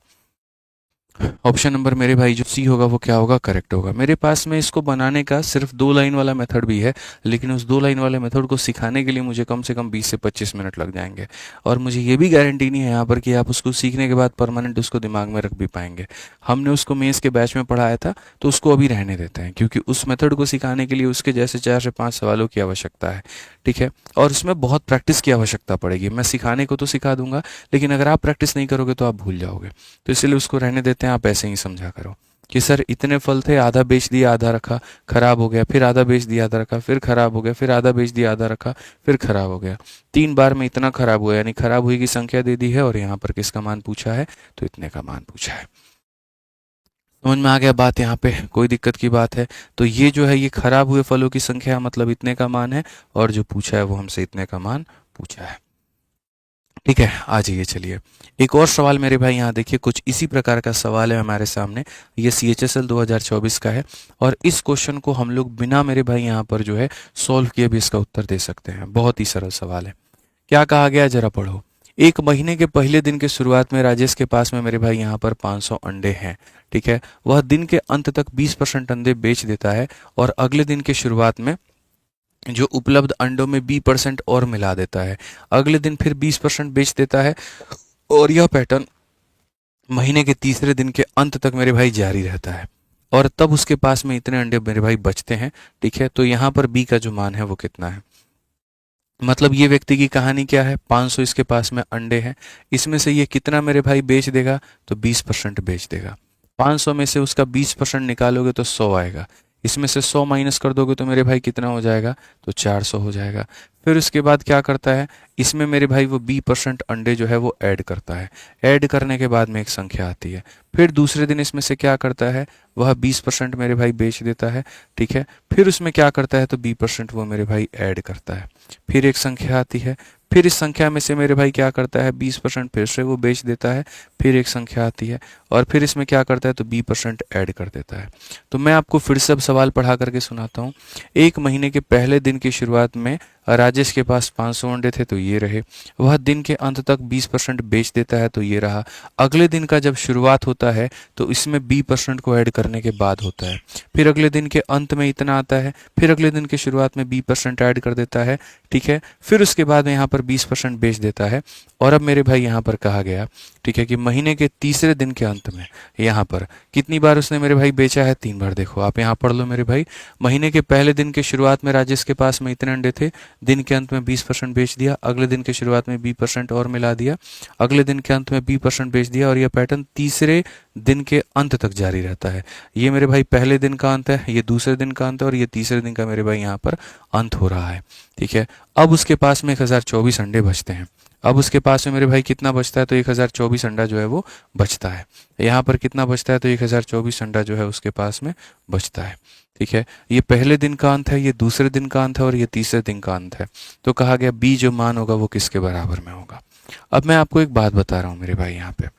ऑप्शन नंबर मेरे भाई जो सी होगा वो क्या होगा? करेक्ट होगा। मेरे पास में इसको बनाने का सिर्फ 2 लाइन वाला मेथड भी है, लेकिन उस 2 लाइन वाले मेथड को सिखाने के लिए मुझे कम से कम 20 से 25 मिनट लग जाएंगे, और मुझे ये भी गारंटी नहीं है यहाँ पर कि आप उसको सीखने के बाद परमानेंट उसको दिमाग में रख भी पाएंगे। हमने उसको मेंस के बैच में पढ़ाया था तो उसको अभी रहने देते हैं, क्योंकि उस मेथड को सिखाने के लिए उसके जैसे 4 से 5 सवालों की आवश्यकता है, ठीक है। और उसमें बहुत प्रैक्टिस की आवश्यकता पड़ेगी। मैं सिखाने को तो सिखा दूंगा, लेकिन अगर आप प्रैक्टिस नहीं करोगे तो आप भूल जाओगे। तो इसलिए उसको रहने देते हैं, आप ऐसे ही समझा करो कि सर इतने फल थे, आधा बेच दिया आधा रखा, खराब हो गया, फिर आधा बेच दिया आधा रखा, फिर खराब हो गया, फिर आधा बेच दिया आधा रखा, फिर खराब हो गया। 3 बार में इतना खराब हुआ, यानी खराब हुई की संख्या दे दी है, और यहाँ पर किसका मान पूछा है? तो इतने का मान पूछा है। समझ में आ गया बात? यहाँ पे कोई दिक्कत की बात है? तो ये जो है ये खराब हुए फलों की संख्या मतलब इतने का मान है, और जो पूछा है वो हमसे इतने का मान पूछा है, ठीक है। आ जाइए, चलिए एक और सवाल मेरे भाई यहाँ देखिए, कुछ इसी प्रकार का सवाल है हमारे सामने। ये CHSL 2024 का है, और इस क्वेश्चन को हम लोग बिना मेरे भाई यहाँ पर जो है सॉल्व किए भी इसका उत्तर दे सकते हैं। बहुत ही सरल सवाल है। क्या कहा गया जरा पढ़ो। एक महीने के पहले दिन के शुरुआत में राजेश के पास में मेरे भाई यहाँ पर 500 अंडे हैं, ठीक है। वह दिन के अंत तक 20% अंडे बेच देता है, और अगले दिन के शुरुआत में जो उपलब्ध अंडों में 20% और मिला देता है। अगले दिन फिर 20% बेच देता है, और यह पैटर्न महीने के तीसरे दिन के अंत तक मेरे भाई जारी रहता है, और तब उसके पास में इतने अंडे मेरे भाई बचते हैं, ठीक है। तो यहाँ पर बी का जो मान है वो कितना है? मतलब ये व्यक्ति की कहानी क्या है, 500 इसके पास में अंडे हैं, इसमें से ये कितना मेरे भाई बेच देगा, तो 20% बेच देगा। 500 में से उसका 20% निकालोगे तो 100 आएगा, इसमें से 100 माइनस कर दोगे तो मेरे भाई कितना हो जाएगा, तो 400 हो जाएगा। फिर उसके बाद क्या करता है, इसमें मेरे भाई वो 20% अंडे जो है वो ऐड करता है। ऐड करने के बाद में एक संख्या आती है। फिर दूसरे दिन इसमें से क्या करता है, वह 20% मेरे भाई बेच देता है, ठीक है। फिर उसमें क्या करता है, तो 20% वो मेरे भाई ऐड करता है। फिर एक संख्या आती है, फिर इस संख्या में से मेरे भाई क्या करता है, 20% फिर से वो बेच देता है। फिर एक संख्या आती है और फिर इसमें क्या करता है, तो 20% ऐड कर देता है। तो मैं आपको फिर से अब सवाल पढ़ा करके सुनाता हूँ। एक महीने के पहले दिन की शुरुआत में राजेश के पास 500 अंडे थे, तो ये रहे। वह दिन के अंत तक 20% बेच देता है, तो ये रहा। अगले दिन का जब शुरुआत होता है तो इसमें 20% को ऐड करने के बाद होता है। फिर अगले दिन के अंत में इतना आता है, फिर अगले दिन के शुरुआत में 20% ऐड कर देता है, ठीक है। फिर उसके बाद में यहाँ पर 20% बेच देता है। और अब मेरे भाई यहाँ पर कहा गया, ठीक है, कि महीने के तीसरे दिन के अंत में यहाँ पर कितनी बार उसने मेरे भाई बेचा है, 3 बार। देखो आप यहाँ पढ़ लो मेरे भाई, महीने के पहले दिन के शुरुआत में राजेश के पास में इतने अंडे थे, दिन के अंत में 20% बेच दिया, अगले दिन के शुरुआत में 20% और मिला दिया, अगले दिन के अंत में 20% बेच दिया, और यह पैटर्न तीसरे दिन के अंत तक जारी रहता है। ये मेरे भाई पहले दिन का अंत है, ये दूसरे दिन का अंत है, और ये तीसरे दिन का मेरे भाई यहाँ पर अंत हो रहा है, ठीक है। अब उसके पास में 1024 अंडे बचते हैं। अब उसके पास में मेरे भाई कितना बचता है, तो 1024 अंडा जो है वो बचता है। यहाँ पर कितना बचता है, तो 1024 अंडा जो है उसके पास में बचता है, ठीक है। ये पहले दिन का अंत है, ये दूसरे दिन का अंत है, और ये तीसरे दिन का अंत है। तो कहा गया बी जो मान होगा वो किसके बराबर में होगा। अब मैं आपको एक बात बता रहा हूँ मेरे भाई, यहाँ पे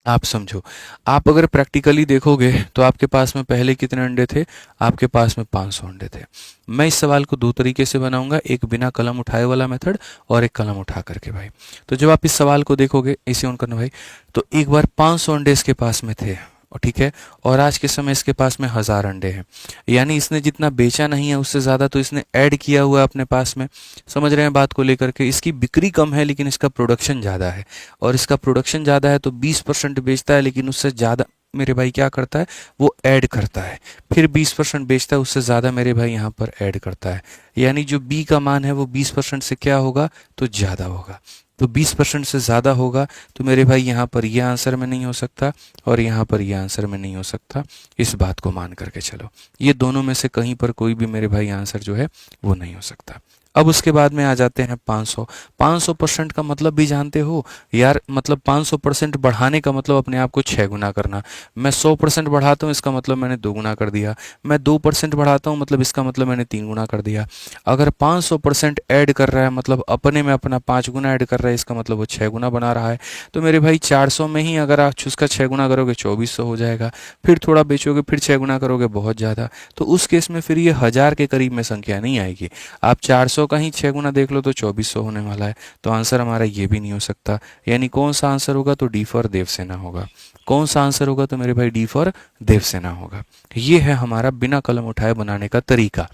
आप समझो। आप अगर प्रैक्टिकली देखोगे तो आपके पास में पहले कितने अंडे थे, आपके पास में 500 अंडे थे। मैं इस सवाल को दो तरीके से बनाऊंगा, एक बिना कलम उठाए वाला मेथड और एक कलम उठा करके भाई। तो जब आप इस सवाल को देखोगे, इसे ऑन करना भाई, तो एक बार 500 अंडे इसके पास में थे, और ठीक है, और आज के समय इसके पास में 1000 अंडे हैं। यानी इसने जितना बेचा नहीं है उससे ज़्यादा तो इसने ऐड किया हुआ है अपने पास में। समझ रहे हैं बात को लेकर के। इसकी बिक्री कम है लेकिन इसका प्रोडक्शन ज़्यादा है, और इसका प्रोडक्शन ज़्यादा है तो 20% बेचता है, लेकिन उससे ज़्यादा मेरे भाई क्या करता है, वो ऐड करता है। फिर 20% बेचता है, उससे ज़्यादा मेरे भाई यहाँ पर ऐड करता है। यानी जो बी का मान है वो 20% से क्या होगा, तो ज़्यादा होगा। तो 20% से ज़्यादा होगा तो मेरे भाई यहाँ पर ये आंसर में नहीं हो सकता, और यहाँ पर ये आंसर में नहीं हो सकता। इस बात को मान करके चलो, ये दोनों में से कहीं पर कोई भी मेरे भाई आंसर जो है वो नहीं हो सकता। अब उसके बाद में आ जाते हैं 500। 500% का मतलब भी जानते हो यार, मतलब 500% बढ़ाने का मतलब अपने आप को 6 गुना करना। मैं 100% बढ़ाता हूँ, इसका मतलब मैंने 2 गुना कर दिया। मैं 2% बढ़ाता हूँ, मतलब इसका मतलब मैंने 3 गुना कर दिया। अगर 500% ऐड कर रहा है, मतलब अपने में अपना 5 गुना ऐड कर रहा है, इसका मतलब वो 6 गुना बना रहा है। तो मेरे भाई 400 में ही अगर आप उसका 6 गुना करोगे 2400 हो जाएगा। फिर थोड़ा बेचोगे, फिर 6 गुना करोगे, बहुत ज़्यादा। तो उस केस में फिर ये 1000 के करीब में संख्या नहीं आएगी। आप 400 का ही 6 गुना देख लो तो 2400 होने वाला है। तो आंसर हमारा ये भी नहीं हो सकता। यानी कौन सा आंसर होगा, तो डी फॉर देवसेना होगा। कौन सा आंसर होगा, तो मेरे भाई डी फॉर देवसेना होगा। ये है हमारा बिना कलम उठाए बनाने का तरीका,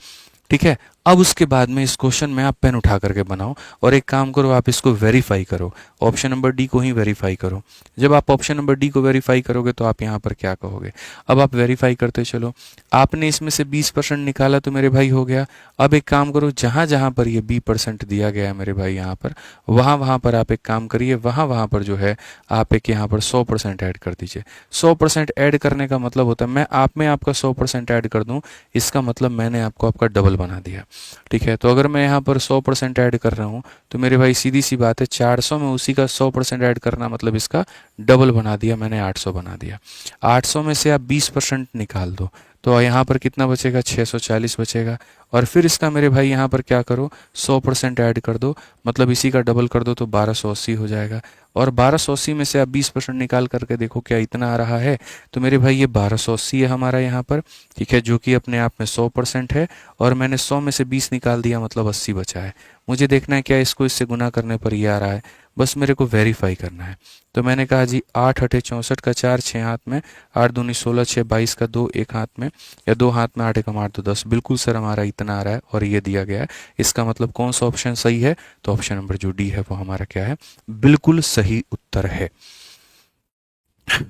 ठीक है। अब उसके बाद में इस क्वेश्चन में आप पेन उठा करके बनाओ, और एक काम करो, आप इसको वेरीफाई करो, ऑप्शन नंबर डी को ही वेरीफाई करो। जब आप ऑप्शन नंबर डी को वेरीफाई करोगे तो आप यहाँ पर क्या कहोगे। अब आप वेरीफाई करते चलो, आपने इसमें से 20% निकाला तो मेरे भाई हो गया। अब एक काम करो, जहाँ जहाँ पर ये 20% दिया गया है मेरे भाई यहाँ पर, वहाँ वहाँ पर आप एक काम करिए, वहाँ वहाँ पर जो है आप एक यहाँ पर 100% ऐड कर दीजिए। 100% ऐड करने का मतलब होता है मैं आप में आपका 100% ऐड कर दूँ, इसका मतलब मैंने आपको आपका डबल बना दिया, ठीक है। तो अगर मैं यहाँ पर 100% ऐड कर रहा हूँ तो मेरे भाई सीधी सी बात है, 400 में उसी का 100% ऐड करना मतलब इसका डबल बना दिया मैंने, 800 बना दिया। 800 में से आप 20% निकाल दो तो यहाँ पर कितना बचेगा, 640 बचेगा। और फिर इसका मेरे भाई यहाँ पर क्या करो, 100% ऐड कर दो, मतलब इसी का डबल कर दो तो 1280 हो जाएगा। और 1280 में से आप 20% निकाल करके देखो क्या इतना आ रहा है, तो मेरे भाई ये 1280 है हमारा यहाँ पर, ठीक है, जो कि अपने आप में 100% है। और मैंने 100 में से 20 निकाल दिया, मतलब 80 बचा है। मुझे देखना है क्या इसको इससे गुना करने पर ये आ रहा है, बस मेरे को वेरीफाई करना है। तो मैंने कहा जी 8 अठे 64 का 4 6 हाथ में, 8 दूनी 16 6 22 का 2 1 हाथ में, या 2 हाथ में 8 एकम 8 2 10। बिल्कुल सर हमारा इतना आ रहा है और ये दिया गया है। इसका मतलब कौन सा ऑप्शन सही है, तो ऑप्शन नंबर जो डी है वो हमारा क्या है, बिल्कुल सही उत्तर है।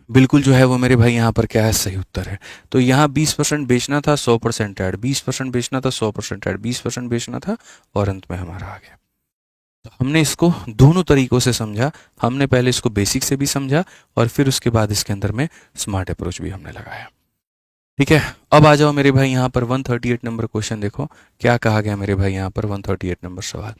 बिल्कुल जो है वो मेरे भाई यहाँ पर क्या है, सही उत्तर है। तो यहाँ 20% बेचना था, 100% ऐड, 20% बेचना था, 100% ऐड, 20% बेचना था, और अंत में हमारा आ गया। तो हमने इसको दोनों तरीकों से समझा। हमने पहले इसको बेसिक से भी समझा और फिर उसके बाद इसके अंदर में स्मार्ट अप्रोच भी हमने लगाया। ठीक है, अब आ जाओ मेरे भाई यहाँ पर 138 नंबर क्वेश्चन देखो क्या कहा गया मेरे भाई यहाँ पर। 138 नंबर सवाल,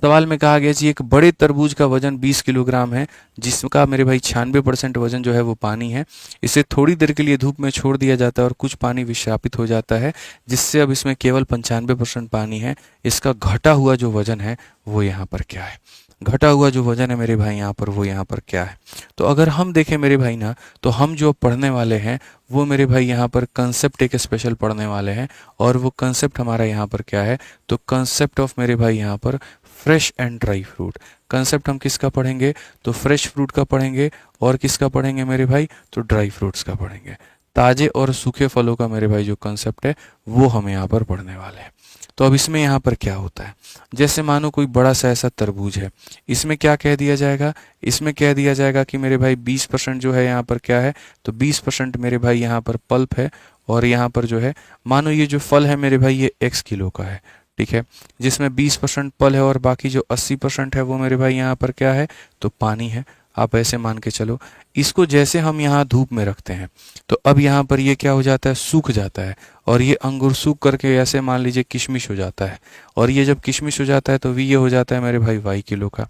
सवाल में कहा गया जी एक बड़े तरबूज का वजन 20 किलोग्राम है, जिसका मेरे भाई 96% वजन जो है वो पानी है। इसे थोड़ी देर के लिए धूप में छोड़ दिया जाता है और कुछ पानी विस्थापित हो जाता है, जिससे अब इसमें केवल 95% पानी है। इसका घटा हुआ जो वजन है वो यहाँ पर क्या है? घटा हुआ जो वजन है मेरे भाई यहाँ पर वो यहाँ पर क्या है? तो अगर हम देखें मेरे भाई ना, तो हम जो पढ़ने वाले हैं वो मेरे भाई यहाँ पर कंसेप्ट एक स्पेशल पढ़ने वाले हैं। और वो कंसेप्ट हमारा यहाँ पर क्या है? तो कंसेप्ट ऑफ मेरे भाई यहाँ पर fresh and dry fruit. Concept हम किसका पढ़ेंगे? तो फ्रेश फ्रूट का पढ़ेंगे। और किसका पढ़ेंगे मेरे भाई? तो ड्राई फ्रूट्स का पढ़ेंगे। ताजे और सूखे फलों का मेरे भाई जो कंसेप्ट है वो हम यहाँ पर पढ़ने वाले हैं। तो अब इसमें यहाँ पर क्या होता है? जैसे मानो कोई बड़ा सा ऐसा तरबूज है, इसमें क्या कह दिया जाएगा? इसमें कह दिया जाएगा कि मेरे भाई 20% जो है यहाँ पर क्या है? तो 20% मेरे भाई यहाँ पर पल्प है। और यहाँ पर जो है मानो ये जो फल है मेरे भाई ये x किलो का है, ठीक है, जिसमें 20% पल है और बाकी जो 80% है वो मेरे भाई यहाँ पर क्या है? तो पानी है। आप ऐसे मान के चलो, इसको जैसे हम यहाँ धूप में रखते हैं तो अब यहाँ पर ये क्या हो जाता है? सूख जाता है। और ये अंगूर सूख करके ऐसे मान लीजिए किशमिश हो जाता है। और ये जब किशमिश हो जाता है तो ये हो जाता है मेरे भाई y किलो का।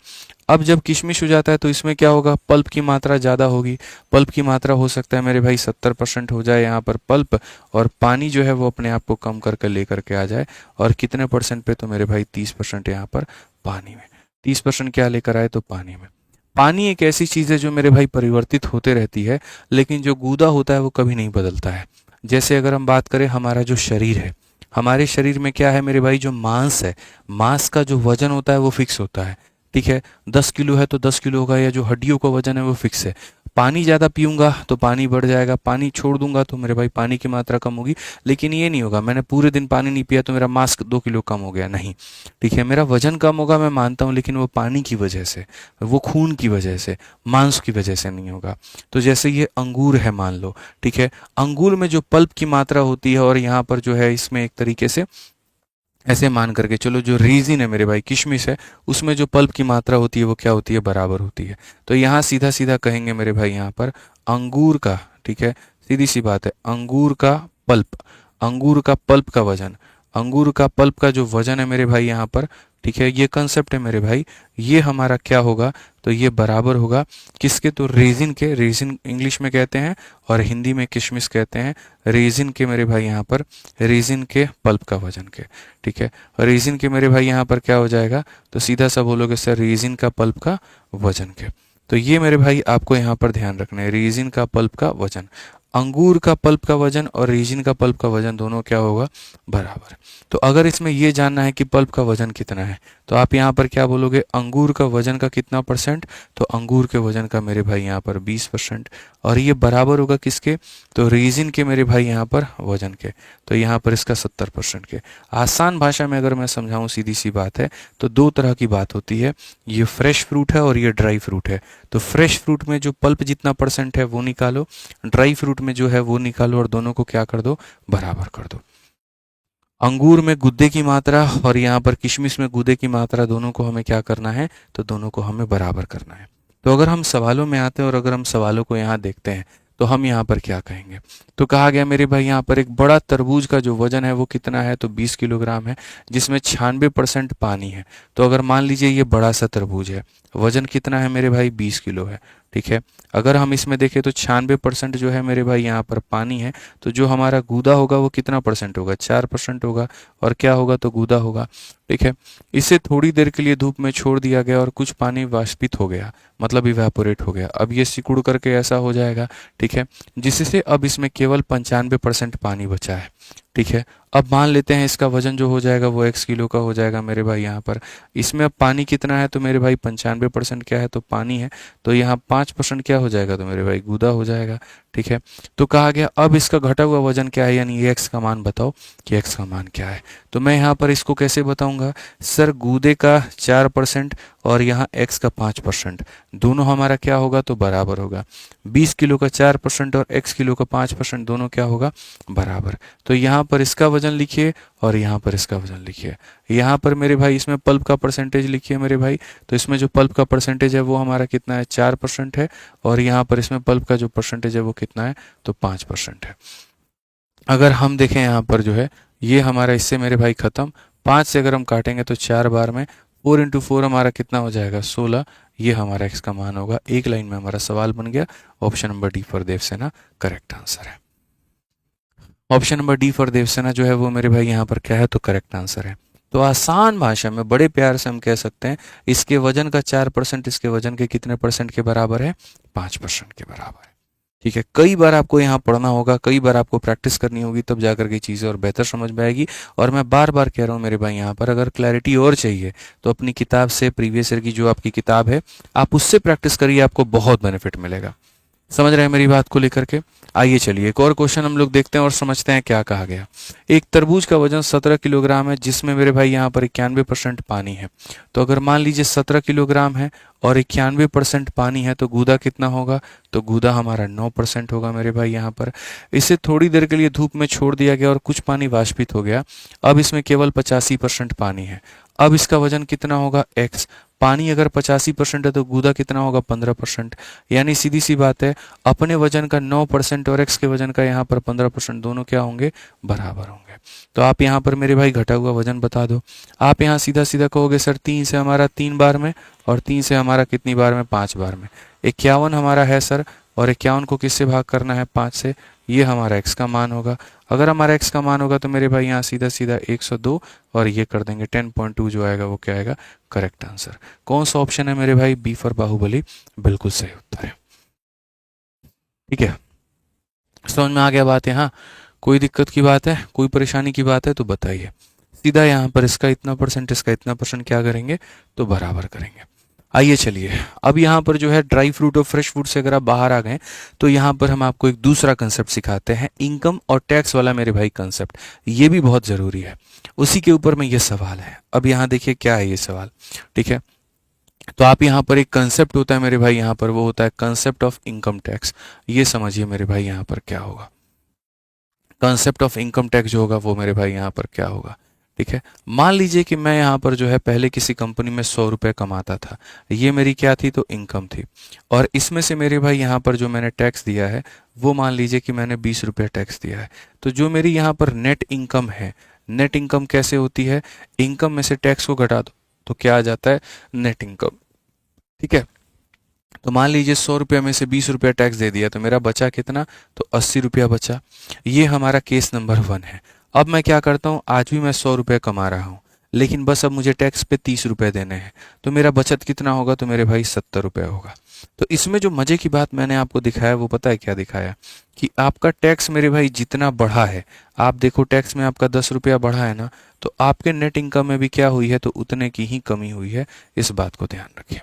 अब जब किशमिश हो जाता है तो इसमें क्या होगा? पल्प की मात्रा ज़्यादा होगी। पल्प की मात्रा हो सकता है मेरे भाई 70% हो जाए यहाँ पर पल्प, और पानी जो है वो अपने आप को कम करके लेकर के आ जाए। और कितने परसेंट पे? तो मेरे भाई 30% यहाँ पर पानी में। 30% क्या लेकर आए? तो पानी में। पानी एक ऐसी चीज़ है जो मेरे भाई परिवर्तित होते रहती है, लेकिन जो गूदा होता है वो कभी नहीं बदलता है। जैसे अगर हम बात करें हमारा जो शरीर है, हमारे शरीर में क्या है मेरे भाई? जो मांस है, मांस का जो वजन होता है वो फिक्स होता है। ठीक है, 10 किलो है तो 10 किलो होगा, या जो हड्डियों का वजन है वो फिक्स है। पानी ज़्यादा पीऊंगा तो पानी बढ़ जाएगा, पानी छोड़ दूंगा तो मेरे भाई पानी की मात्रा कम होगी। लेकिन ये नहीं होगा मैंने पूरे दिन पानी नहीं पिया तो मेरा मास 2 किलो कम हो गया, नहीं। ठीक है, मेरा वजन कम होगा मैं मानता हूँ, लेकिन वो पानी की वजह से, वो खून की वजह से, मांस की वजह से नहीं होगा। तो जैसे ये अंगूर है मान लो, ठीक है, अंगूर में जो पल्प की मात्रा होती है, और यहाँ पर जो है इसमें एक तरीके से ऐसे मान करके चलो जो रीजिन है मेरे भाई, किशमिश है, उसमें जो पल्प की मात्रा होती है वो क्या होती है? बराबर होती है। तो यहाँ सीधा सीधा कहेंगे मेरे भाई यहाँ पर अंगूर का, ठीक है, सीधी सी बात है, अंगूर का पल्प, अंगूर का पल्प का वजन, अंगूर का पल्प का जो वजन है मेरे भाई यहाँ पर, ठीक है, ये कंसेप्ट है मेरे भाई, ये हमारा क्या होगा? तो ये बराबर होगा किसके? तो रेजिन के। रेजिन इंग्लिश में कहते हैं और हिंदी में किशमिश कहते हैं। रेजिन के मेरे भाई यहाँ पर, रेजिन के पल्प का वजन के। ठीक है, रेजिन के मेरे भाई यहाँ पर क्या हो जाएगा? तो सीधा सा बोलोगे सर रेजिन का पल्प का वजन के। तो ये मेरे भाई आपको यहाँ पर ध्यान रखना है, रेजिन का पल्प का वजन। अंगूर का पल्प का वजन और रेजिन का पल्प का वजन दोनों क्या होगा? बराबर। तो अगर इसमें ये जानना है कि पल्प का वजन कितना है, तो आप यहाँ पर क्या बोलोगे? अंगूर का वजन का कितना परसेंट? तो अंगूर के वजन का मेरे भाई यहाँ पर 20%। और ये बराबर होगा किसके? तो रेजिन के मेरे भाई यहाँ पर वजन के। तो यहाँ पर इसका 70% के। आसान भाषा में अगर मैं समझाऊँ, सीधी सी बात है, तो दो तरह की बात होती है, ये फ्रेश फ्रूट है और ये ड्राई फ्रूट है। तो फ्रेश फ्रूट में जो पल्प जितना परसेंट है वो निकालो, ड्राई फ्रूट में जो है वो निकालो, और दोनों को क्या कर दो? बराबर कर दो। अंगूर में गुद्दे की मात्रा और यहाँ पर किशमिश में गुद्दे की मात्रा, दोनों को हमें क्या करना है? तो दोनों को हमें बराबर करना है। तो अगर हम सवालों में आते हैं और अगर हम सवालों को यहाँ देखते हैं तो हम यहाँ पर क्या कहेंगे? तो कहा गया मेरे भाई यहाँ पर एक बड़ा तरबूज का जो वजन है वो कितना है? तो 20 किलोग्राम है, जिसमें 96% पानी है। तो अगर मान लीजिए ये बड़ा सा तरबूज है, वजन कितना है मेरे भाई? 20 किलो है। ठीक है, अगर हम इसमें देखें तो 96% जो है मेरे भाई यहाँ पर पानी है। तो जो हमारा गूदा होगा वो कितना परसेंट होगा? 4% होगा। और क्या होगा? तो गूदा होगा। ठीक है, इसे थोड़ी देर के लिए धूप में छोड़ दिया गया और कुछ पानी वाष्पित हो गया, मतलब इवेपोरेट हो गया। अब ये सिकुड़ करके ऐसा हो जाएगा, ठीक है, जिससे अब इसमें केवल 95% पानी बचा है। ठीक है, अब मान लेते हैं इसका वजन जो हो जाएगा वो x किलो का हो जाएगा मेरे भाई यहाँ पर। इसमें अब पानी कितना है तो मेरे भाई 95% क्या है तो पानी है, तो यहाँ 5% क्या हो जाएगा तो मेरे भाई गूदा हो जाएगा। ठीक है, तो कहा गया अब इसका घटा हुआ वजन क्या है, यानी ये x का मान बताओ कि x का मान क्या है। तो मैं यहाँ पर इसको कैसे बताऊंगा, सर गूदे का 4% और यहाँ x का 5%, दोनों हमारा क्या होगा तो बराबर होगा। 20 किलो का 4% और x किलो का 5% दोनों क्या होगा बराबर। तो यहाँ पर इसका वजन लिखिए और यहाँ पर इसका वजन लिखिए। यहाँ पर मेरे भाई इसमें पल्प का परसेंटेज लिखिए मेरे भाई, तो इसमें जो पल्प का परसेंटेज है वो हमारा कितना है 4% है, और यहाँ पर इसमें पल्प का जो परसेंटेज है वो कितना है तो 5% है। अगर हम देखें यहाँ पर जो है ये हमारा इससे मेरे भाई खत्म, 5 से अगर हम काटेंगे तो 4 बार में 4 इंटू 4 हमारा कितना हो जाएगा 16, ये हमारा x का मान होगा। एक लाइन में हमारा सवाल बन गया। Option number D for Devsena correct answer है। Option number D for Devsena जो है वो मेरे भाई यहाँ पर क्या है तो करेक्ट आंसर है। तो आसान भाषा में बड़े प्यार से हम कह सकते हैं इसके वजन का 4% इसके वजन के कितने परसेंट के बराबर है 5% के बराबर है। ठीक है, कई बार आपको यहाँ पढ़ना होगा, कई बार आपको प्रैक्टिस करनी होगी, तब जाकर के चीज़ें और बेहतर समझ में आएगी। और मैं बार बार कह रहा हूँ मेरे भाई यहाँ पर अगर क्लैरिटी और चाहिए तो अपनी किताब से प्रीवियस ईयर की जो आपकी किताब है आप उससे प्रैक्टिस करिए, आपको बहुत बेनिफिट मिलेगा। समझ रहे हैं मेरी बात को लेकर के। आइए चलिए एक और क्वेश्चन हम लोग देखते हैं और समझते हैं क्या कहा गया। एक तरबूज का वजन 17 किलोग्राम है जिसमें मेरे भाई यहाँ पर 91% पानी है। तो अगर मान लीजिए 17 किलोग्राम है और 91% पानी है तो गूदा कितना होगा तो गूदा हमारा 9% होगा मेरे भाई यहाँ पर। इसे थोड़ी देर के लिए धूप में छोड़ दिया गया और कुछ पानी वाष्पित हो गया। अब इसमें केवल 85% पानी है। अब इसका वजन कितना होगा x। पानी अगर 85% है तो गूदा कितना होगा 15%। यानी सीधी सी बात है अपने वजन का 9% और x के वजन का यहाँ पर 15% दोनों क्या होंगे बराबर होंगे। तो आप यहाँ पर मेरे भाई घटा हुआ वजन बता दो। आप यहाँ सीधा सीधा कहोगे सर 3 से हमारा 3 बार में और 3 से हमारा कितनी बार में 5 बार में। 51 हमारा है सर, और 51 को किससे भाग करना है 5 से, ये हमारा x का मान होगा। अगर हमारा x का मान होगा तो मेरे भाई यहाँ सीधा सीधा 102 और ये कर देंगे 10.2 जो आएगा वो क्या आएगा करेक्ट आंसर। कौन सा ऑप्शन है मेरे भाई बी फॉर बाहुबली बिल्कुल सही उत्तर है। ठीक है, समझ में आ गया बात यहाँ, कोई दिक्कत की बात है कोई परेशानी की बात है तो बताइए। सीधा यहाँ पर इसका इतना परसेंट इसका इतना परसेंट क्या करेंगे तो बराबर करेंगे। आइए चलिए अब यहाँ पर जो है ड्राई फ्रूट और फ्रेश फ्रूट से अगर आप बाहर आ गए तो यहाँ पर हम आपको एक दूसरा कंसेप्ट सिखाते हैं, इनकम और टैक्स वाला मेरे भाई कंसेप्ट। ये भी बहुत ज़रूरी है, उसी के ऊपर में ये सवाल है। अब यहाँ देखिए क्या है ये सवाल। ठीक है, तो आप यहाँ पर एक कंसेप्ट होता है मेरे भाई यहाँ पर वो होता है कंसेप्ट ऑफ इनकम टैक्स। ये समझिए मेरे भाई यहाँ पर क्या होगा, कंसेप्ट ऑफ इनकम टैक्स जो होगा वो मेरे भाई यहाँ पर क्या होगा। ठीक है, मान लीजिए कि मैं यहाँ पर जो है पहले किसी कंपनी में 100 रुपये कमाता था, ये मेरी क्या थी तो इनकम थी, और इसमें से मेरे भाई यहाँ पर जो मैंने टैक्स दिया है वो मान लीजिए कि मैंने 20 रुपये टैक्स दिया है। तो जो मेरी यहाँ पर नेट इनकम है, नेट इनकम कैसे होती है, इनकम में से टैक्स को घटा दो तो क्या आ जाता है नेट इनकम। ठीक है, तो मान लीजिए 100 रुपये में से 20 रुपया टैक्स दे दिया तो मेरा बचा कितना तो 80 रुपया बचा। ये हमारा केस नंबर 1 है। अब मैं क्या करता हूँ, आज भी मैं 100 रुपये कमा रहा हूँ लेकिन बस अब मुझे टैक्स पे 30 रुपये देने हैं, तो मेरा बचत कितना होगा तो मेरे भाई 70 रुपये होगा। तो इसमें जो मज़े की बात मैंने आपको दिखाया वो पता है क्या दिखाया, कि आपका टैक्स मेरे भाई जितना बढ़ा है, आप देखो टैक्स में आपका 10 रुपया बढ़ा है ना, तो आपके नेट इनकम में भी क्या हुई है तो उतने की ही कमी हुई है। इस बात को ध्यान रखिए।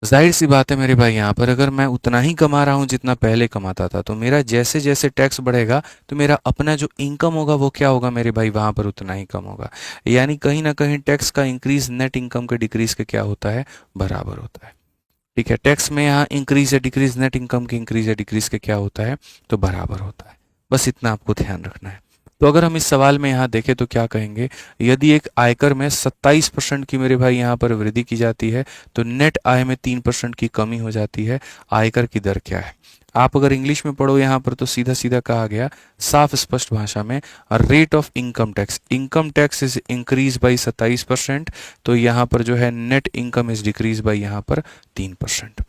जाहिर सी बात है मेरे भाई यहाँ पर अगर मैं उतना ही कमा रहा हूँ जितना पहले कमाता था, तो मेरा जैसे जैसे टैक्स बढ़ेगा तो मेरा अपना जो इनकम होगा वो क्या होगा मेरे भाई वहाँ पर उतना ही कम होगा। यानी कहीं ना कहीं टैक्स का इंक्रीज नेट इनकम के डिक्रीज के क्या होता है बराबर होता है। ठीक है, टैक्स में यहाँ इंक्रीज या डिक्रीज नेट इनकम की इंक्रीज या डिक्रीज के क्या होता है तो बराबर होता है। बस इतना आपको ध्यान रखना है। तो अगर हम इस सवाल में यहाँ देखें तो क्या कहेंगे, यदि एक आयकर में 27% की मेरे भाई यहाँ पर वृद्धि की जाती है तो नेट आय में 3% की कमी हो जाती है, आयकर की दर क्या है। आप अगर इंग्लिश में पढ़ो यहाँ पर तो सीधा सीधा कहा गया साफ स्पष्ट भाषा में, rate of income tax is increase by 27%, तो यहाँ पर जो है net income is decrease by यहाँ पर 3%।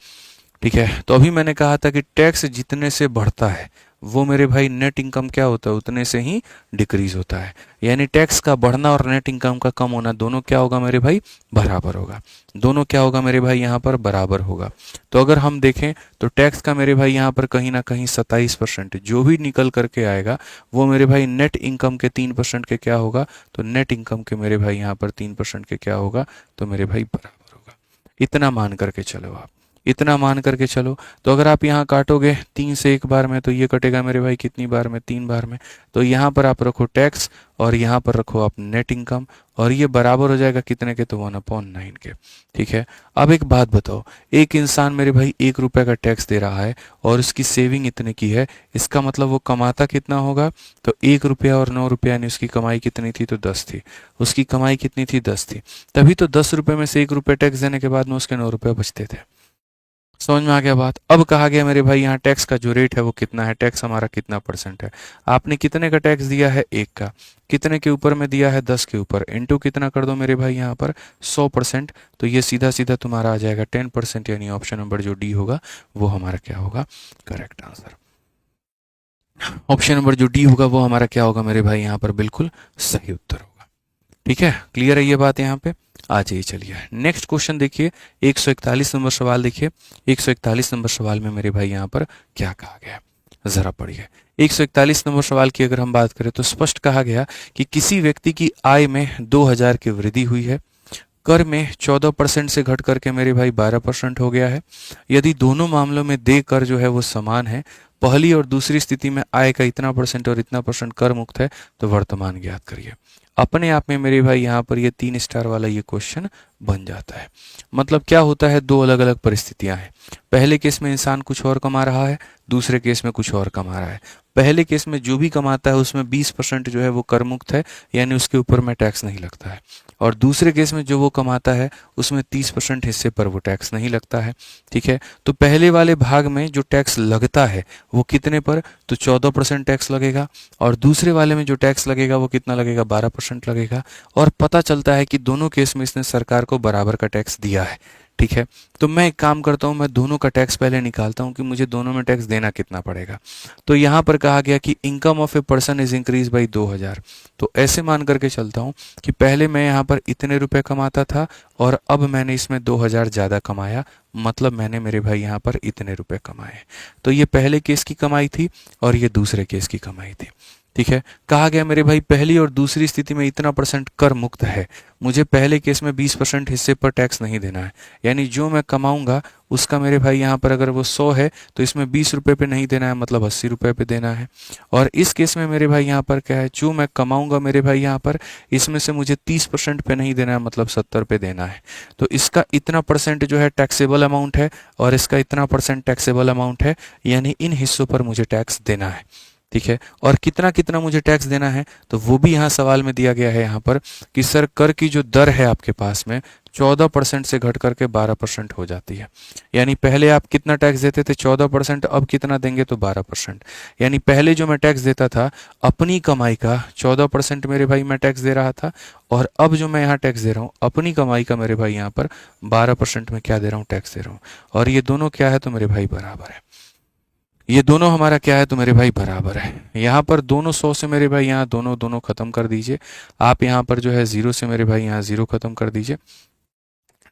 ठीक है, तो अभी मैंने कहा था कि टैक्स जितने से बढ़ता है वो मेरे भाई नेट इनकम क्या होता है उतने से ही डिक्रीज होता है। यानी टैक्स का बढ़ना और नेट इनकम का कम होना दोनों क्या होगा मेरे भाई, बराबर होगा। दोनों क्या होगा मेरे भाई यहाँ पर, बराबर होगा। तो अगर हम देखें तो टैक्स का मेरे भाई यहाँ पर कहीं ना कहीं 27% जो भी निकल करके आएगा वो मेरे भाई नेट इनकम के 3% के क्या होगा, तो नेट इनकम के मेरे भाई यहाँ पर 3% के क्या होगा, तो मेरे भाई बराबर होगा। इतना मान करके चलो आप, इतना मान करके चलो। तो अगर आप यहाँ काटोगे 3 से एक बार में तो ये कटेगा मेरे भाई कितनी बार में, 3 बार में। तो यहाँ पर आप रखो टैक्स और यहाँ पर रखो आप नेट इनकम और ये बराबर हो जाएगा कितने के, तो 1/9 के। ठीक है। अब एक बात बताओ, एक इंसान मेरे भाई 1 रुपए का टैक्स दे रहा है और उसकी सेविंग इतने की है, इसका मतलब वो कमाता कितना होगा, तो 1 रुपया और 9 रुपया, यानी उसकी कमाई कितनी थी, तो 10 थी। उसकी कमाई कितनी थी, 10 थी। तभी तो 10 रुपए में से 1 रुपया टैक्स देने के बाद में उसके 9 रुपये बचते थे। समझ में आ गया बात। अब कहा गया मेरे भाई यहाँ टैक्स का जो रेट है वो कितना है, टैक्स हमारा कितना परसेंट है। आपने कितने का टैक्स दिया है, 1 का। कितने के ऊपर में दिया है, 10 के ऊपर। इनटू कितना कर दो मेरे भाई यहाँ पर, 100%। तो ये सीधा सीधा तुम्हारा आ जाएगा 10%, यानी ऑप्शन नंबर जो डी होगा वो हमारा क्या होगा, करेक्ट आंसर। ऑप्शन नंबर जो डी होगा वो हमारा क्या होगा मेरे भाई यहाँ पर, बिल्कुल सही उत्तर होगा। ठीक है, क्लियर है ये बात यहाँ पे। आ जाइए, चलिए नेक्स्ट क्वेश्चन देखिए, 141 नंबर सवाल देखिए। 141 नंबर सवाल में मेरे भाई यहाँ पर क्या कहा गया, जरा पढ़िए। 141 नंबर सवाल की अगर हम बात करें तो स्पष्ट कहा गया कि किसी व्यक्ति की आय में 2000 की वृद्धि हुई है, कर में 14% से घट करके मेरे भाई 12% हो गया है। यदि दोनों मामलों में देय कर जो है वो समान है, पहली और दूसरी स्थिति में आय का इतना परसेंट और इतना परसेंट कर मुक्त है, तो वर्तमान ज्ञात करिए। अपने आप में मेरे भाई यहाँ पर ये 3 स्टार वाला ये क्वेश्चन बन जाता है। मतलब क्या होता है, दो अलग अलग परिस्थितियां हैं। पहले केस में इंसान कुछ और कमा रहा है, दूसरे केस में कुछ और कमा रहा है। पहले केस में जो भी कमाता है उसमें 20% जो है वो कर मुक्त है, यानी उसके ऊपर में टैक्स नहीं लगता है। और दूसरे केस में जो वो कमाता है उसमें 30% हिस्से पर वो टैक्स नहीं लगता है। ठीक है। तो पहले वाले भाग में जो टैक्स लगता है वो कितने पर, तो 14% टैक्स लगेगा। और दूसरे वाले में जो टैक्स लगेगा वो कितना लगेगा, 12% लगेगा। और पता चलता है कि दोनों केस में इसने सरकार को बराबर का टैक्स दिया है। ठीक है। तो मैं एक काम करता हूं, मैं दोनों का टैक्स पहले निकालता हूं कि मुझे दोनों में टैक्स देना कितना पड़ेगा। तो यहां पर कहा गया कि income of a person is increase by 2000। तो ऐसे मान करके चलता हूं कि पहले मैं यहां पर इतने रुपए कमाता था और अब मैंने इसमें 2000 ज़्यादा कमाया, मतलब मैंने मेरे भाई यहाँ पर इतने रुपए कमाए। तो ये पहले केस की कमाई थी और ये दूसरे केस की कमाई थी। ठीक है। कहा गया मेरे भाई पहली और दूसरी स्थिति में इतना परसेंट कर मुक्त है, मुझे पहले केस में 20% हिस्से पर टैक्स नहीं देना है। यानी जो मैं कमाऊंगा उसका मेरे भाई यहाँ पर अगर वो 100 है तो इसमें 20 रुपये पे नहीं देना है, मतलब 80 रुपये पे देना है। और इस केस में मेरे भाई यहाँ पर क्या है, जो मैं कमाऊंगा मेरे भाई यहाँ पर इसमें से मुझे 30% पे नहीं देना है, मतलब 70 पे देना है। तो इसका इतना परसेंट जो है टैक्सेबल अमाउंट है और इसका इतना परसेंट टैक्सेबल अमाउंट है, यानी इन हिस्सों पर मुझे टैक्स देना है। ठीक है। और कितना कितना मुझे टैक्स देना है, तो वो भी यहाँ सवाल में दिया गया है यहाँ पर कि सर कर की जो दर है आपके पास में 14% से घट करके 12% हो जाती है। यानी पहले आप कितना टैक्स देते थे, 14%, अब कितना देंगे, तो 12%। यानी पहले जो मैं टैक्स देता था अपनी कमाई का 14% मेरे भाई मैं टैक्स दे रहा था, और अब जो मैं यहाँ टैक्स दे रहा हूँ अपनी कमाई का मेरे भाई यहाँ पर 12% में क्या दे रहा हूँ, टैक्स दे रहा हूँ। और ये दोनों क्या है, तो मेरे भाई बराबर है। ये दोनों हमारा क्या है, तो मेरे भाई बराबर है। यहाँ पर दोनों 100 से मेरे भाई यहाँ दोनों दोनों खत्म कर दीजिए। आप यहाँ पर जो है 0 से मेरे भाई यहाँ 0 खत्म कर दीजिए।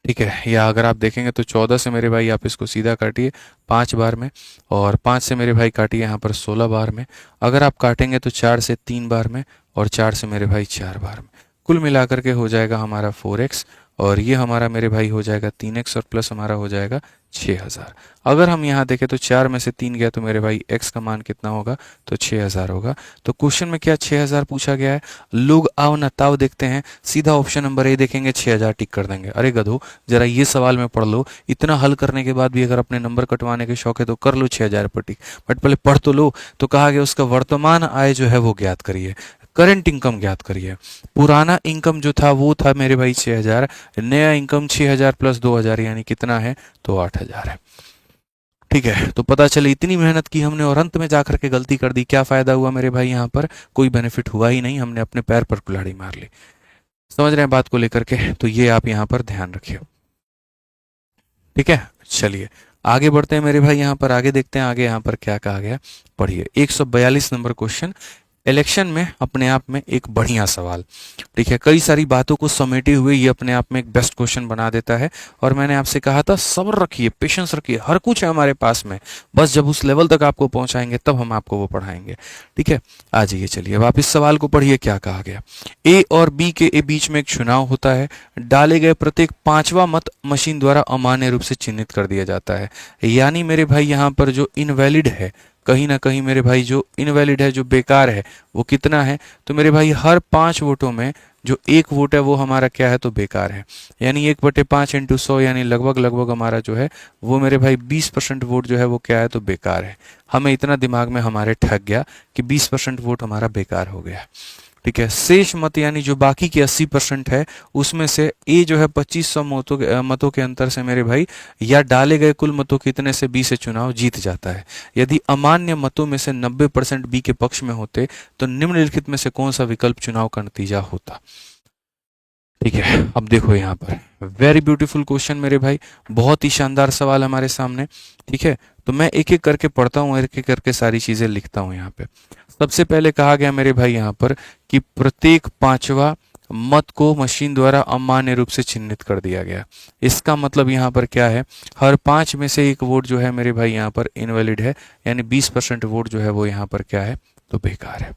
ठीक है। या अगर आप देखेंगे तो 14 से मेरे भाई आप इसको सीधा काटिए 5 बार में, और 5 से मेरे भाई काटिए यहाँ पर 16 बार में। अगर आप काटेंगे तो 4 से 3 बार में, और 4 से मेरे भाई 4 बार में। कुल मिलाकर के हो जाएगा हमारा 4x, और ये हमारा मेरे भाई हो जाएगा 3x, और प्लस हमारा हो जाएगा 6000। अगर हम यहाँ देखें तो 4 में से 3 गया तो मेरे भाई x का मान कितना होगा, तो 6000 होगा। तो क्वेश्चन में क्या 6000 पूछा गया है। लोग आओ न ताव देखते हैं, सीधा ऑप्शन नंबर ए देखेंगे 6000 टिक कर देंगे। अरे गधो, जरा ये सवाल में पढ़ लो। इतना हल करने के बाद भी अगर अपने नंबर कटवाने के शौक है तो कर लो 6000 पर टिक, बट पहले पढ़ तो लो। तो कहा गया उसका वर्तमान आय जो है वो ज्ञात करिए, करंट इनकम ज्ञात करिए। पुराना इनकम जो था वो था मेरे भाई 6000, नया इनकम 6000 प्लस 2000 यानी कितना है, तो 8000 है। ठीक है। तो पता चले इतनी मेहनत की हमने और अंत में जाकर के गलती कर दी, क्या फायदा हुआ मेरे भाई, यहाँ पर कोई बेनिफिट हुआ ही नहीं, हमने अपने पैर पर कुल्हाड़ी मार ली। समझ रहे हैं बात को लेकर के, तो ये आप यहाँ पर ध्यान रखिए। ठीक है। चलिए आगे बढ़ते हैं मेरे भाई, यहाँ पर आगे देखते हैं आगे यहाँ पर क्या कहा गया। पढ़िए 142 नंबर क्वेश्चन, इलेक्शन में अपने आप में एक बढ़िया सवाल। ठीक है, कई सारी बातों को समेटे हुए ये अपने आप में एक बेस्ट क्वेश्चन बना देता है। और मैंने आपसे कहा था सब्र रखिए, पेशेंस रखिए, हर कुछ है हमारे पास में, बस जब उस लेवल तक आपको पहुंचाएंगे तब हम आपको वो पढ़ाएंगे। ठीक है, आ जाइए, चलिए अब आप इस सवाल को पढ़िए क्या कहा गया। ए और बी के बीच में एक चुनाव होता है, डाले गए प्रत्येक पांचवा मत मशीन द्वारा अमान्य रूप से चिन्हित कर दिया जाता है। यानी मेरे भाई यहाँ पर जो इनवैलिड है, कहीं ना कहीं मेरे भाई जो इनवैलिड है, जो बेकार है, वो कितना है, तो मेरे भाई हर 5 वोटों में जो एक वोट है वो हमारा क्या है, तो बेकार है। यानी 1/5 इंटू 100 यानी लगभग लगभग हमारा जो है वो मेरे भाई 20% वोट जो है वो क्या है, तो बेकार है। हमें इतना दिमाग में हमारे ठग गया कि 20% वोट हमारा बेकार हो गया। ठीक है, शेष मत यानी जो बाकी के 80% है उसमें से ए जो है 2500 मतों के अंतर से मेरे भाई या डाले गए कुल मतों कितने से बी से चुनाव जीत जाता है। यदि अमान्य मतों में से 90% बी के पक्ष में होते तो निम्नलिखित में से कौन सा विकल्प चुनाव का नतीजा होता। ठीक है, अब देखो यहाँ पर वेरी ब्यूटीफुल क्वेश्चन मेरे भाई, बहुत ही शानदार सवाल हमारे सामने। ठीक है, तो मैं एक एक करके पढ़ता हूँ, एक एक करके सारी चीजें लिखता हूँ यहाँ पे। सबसे पहले कहा गया मेरे भाई यहाँ पर कि प्रत्येक पांचवा मत को मशीन द्वारा अमान्य रूप से चिन्हित कर दिया गया। इसका मतलब यहाँ पर क्या है, हर 5 में से एक वोट जो है मेरे भाई यहाँ पर इनवैलिड है, यानी 20% वोट जो है वो यहाँ पर क्या है, तो बेकार है।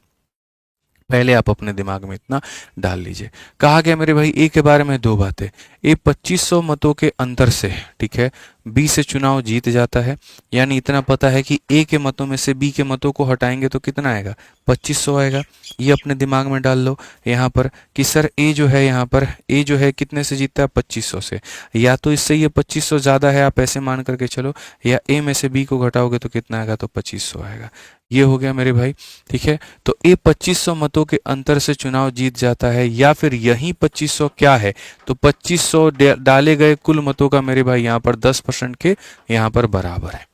पहले आप अपने दिमाग में इतना डाल लीजिए। कहा गया मेरे भाई ए के बारे में 2 बातें। ए 2500 मतों के अंतर से, ठीक है, बी से चुनाव जीत जाता है। यानी इतना पता है कि ए के मतों में से बी के मतों को हटाएंगे तो कितना आएगा, 2500 आएगा। ये अपने दिमाग में डाल लो यहाँ पर कि सर ए जो है यहाँ पर ए जो है कितने से जीतता है, 2500 से। या तो इससे ये 2500 ज़्यादा है, आप ऐसे मान करके चलो, या ए में से बी को घटाओगे तो कितना आएगा, तो 2500 आएगा। ये हो गया मेरे भाई। ठीक है, तो ए 2500 मतों के अंतर से चुनाव जीत जाता है, या फिर यही 2500 क्या है, तो 2500 डाले गए कुल मतों का मेरे भाई यहाँ पर 10% के यहाँ पर बराबर है।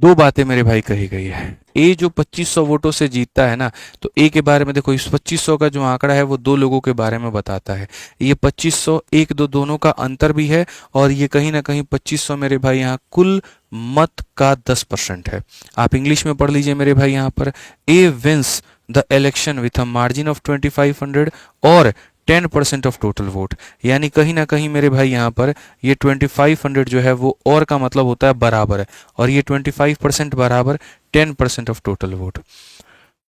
2 बातें मेरे भाई कही गई है। ए जो 2500 वोटों से जीतता है ना, तो ए के बारे में देखो, इस 2500 का जो आंकड़ा है वो 2 लोगों के बारे में बताता है। ये 2500 1 2 दोनों का अंतर भी है, और ये कहीं ना कहीं 2500 मेरे भाई यहाँ कुल मत का 10% है। आप इंग्लिश में पढ़ लीजिए मेरे भाई यहाँ पर, A wins the election with a margin of 2500 और 10% ऑफ टोटल वोट। यानी कहीं ना कहीं मेरे भाई यहाँ पर ये 2500 जो है वो और का मतलब होता है बराबर है, और ये 25% बराबर 10% ऑफ टोटल वोट।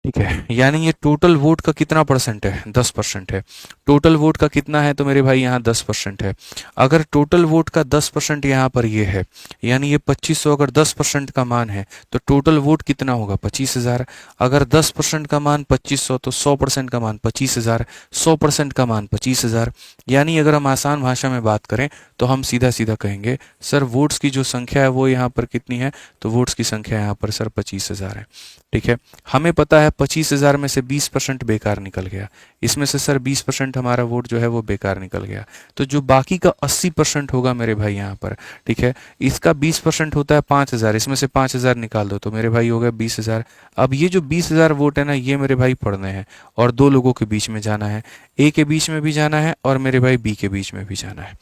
ठीक है, यानी ये टोटल वोट का कितना परसेंट है, 10% है। टोटल वोट का कितना है, तो मेरे भाई यहाँ 10% है। अगर टोटल वोट का 10% यहाँ पर ये है, यानी ये 2500 अगर 10% का मान है तो टोटल वोट कितना होगा, 25,000। अगर 10% का मान 2500 तो 100% का मान 25,000, 100% का मान 25,000। यानी अगर हम आसान भाषा में बात करें तो हम सीधा सीधा कहेंगे सर वोट्स की जो संख्या है वो यहाँ पर कितनी है, तो वोट्स की संख्या यहाँ पर सर 25,000 है। ठीक है, हमें पता है 25,000 में से 20% बेकार निकल गया, इसमें से सर 20% हमारा वोट जो है वो बेकार निकल गया। तो जो बाकी का 80% होगा मेरे भाई यहाँ पर, ठीक है, इसका 20% होता है 5,000, इसमें से 5,000 निकाल दो तो मेरे भाई हो गया 20,000। अब ये जो 20,000 वोट है ना, ये मेरे भाई पढ़ने हैं और 2 लोगों के बीच में जाना है, ए के बीच में भी जाना है और मेरे भाई बी के बीच में भी जाना है।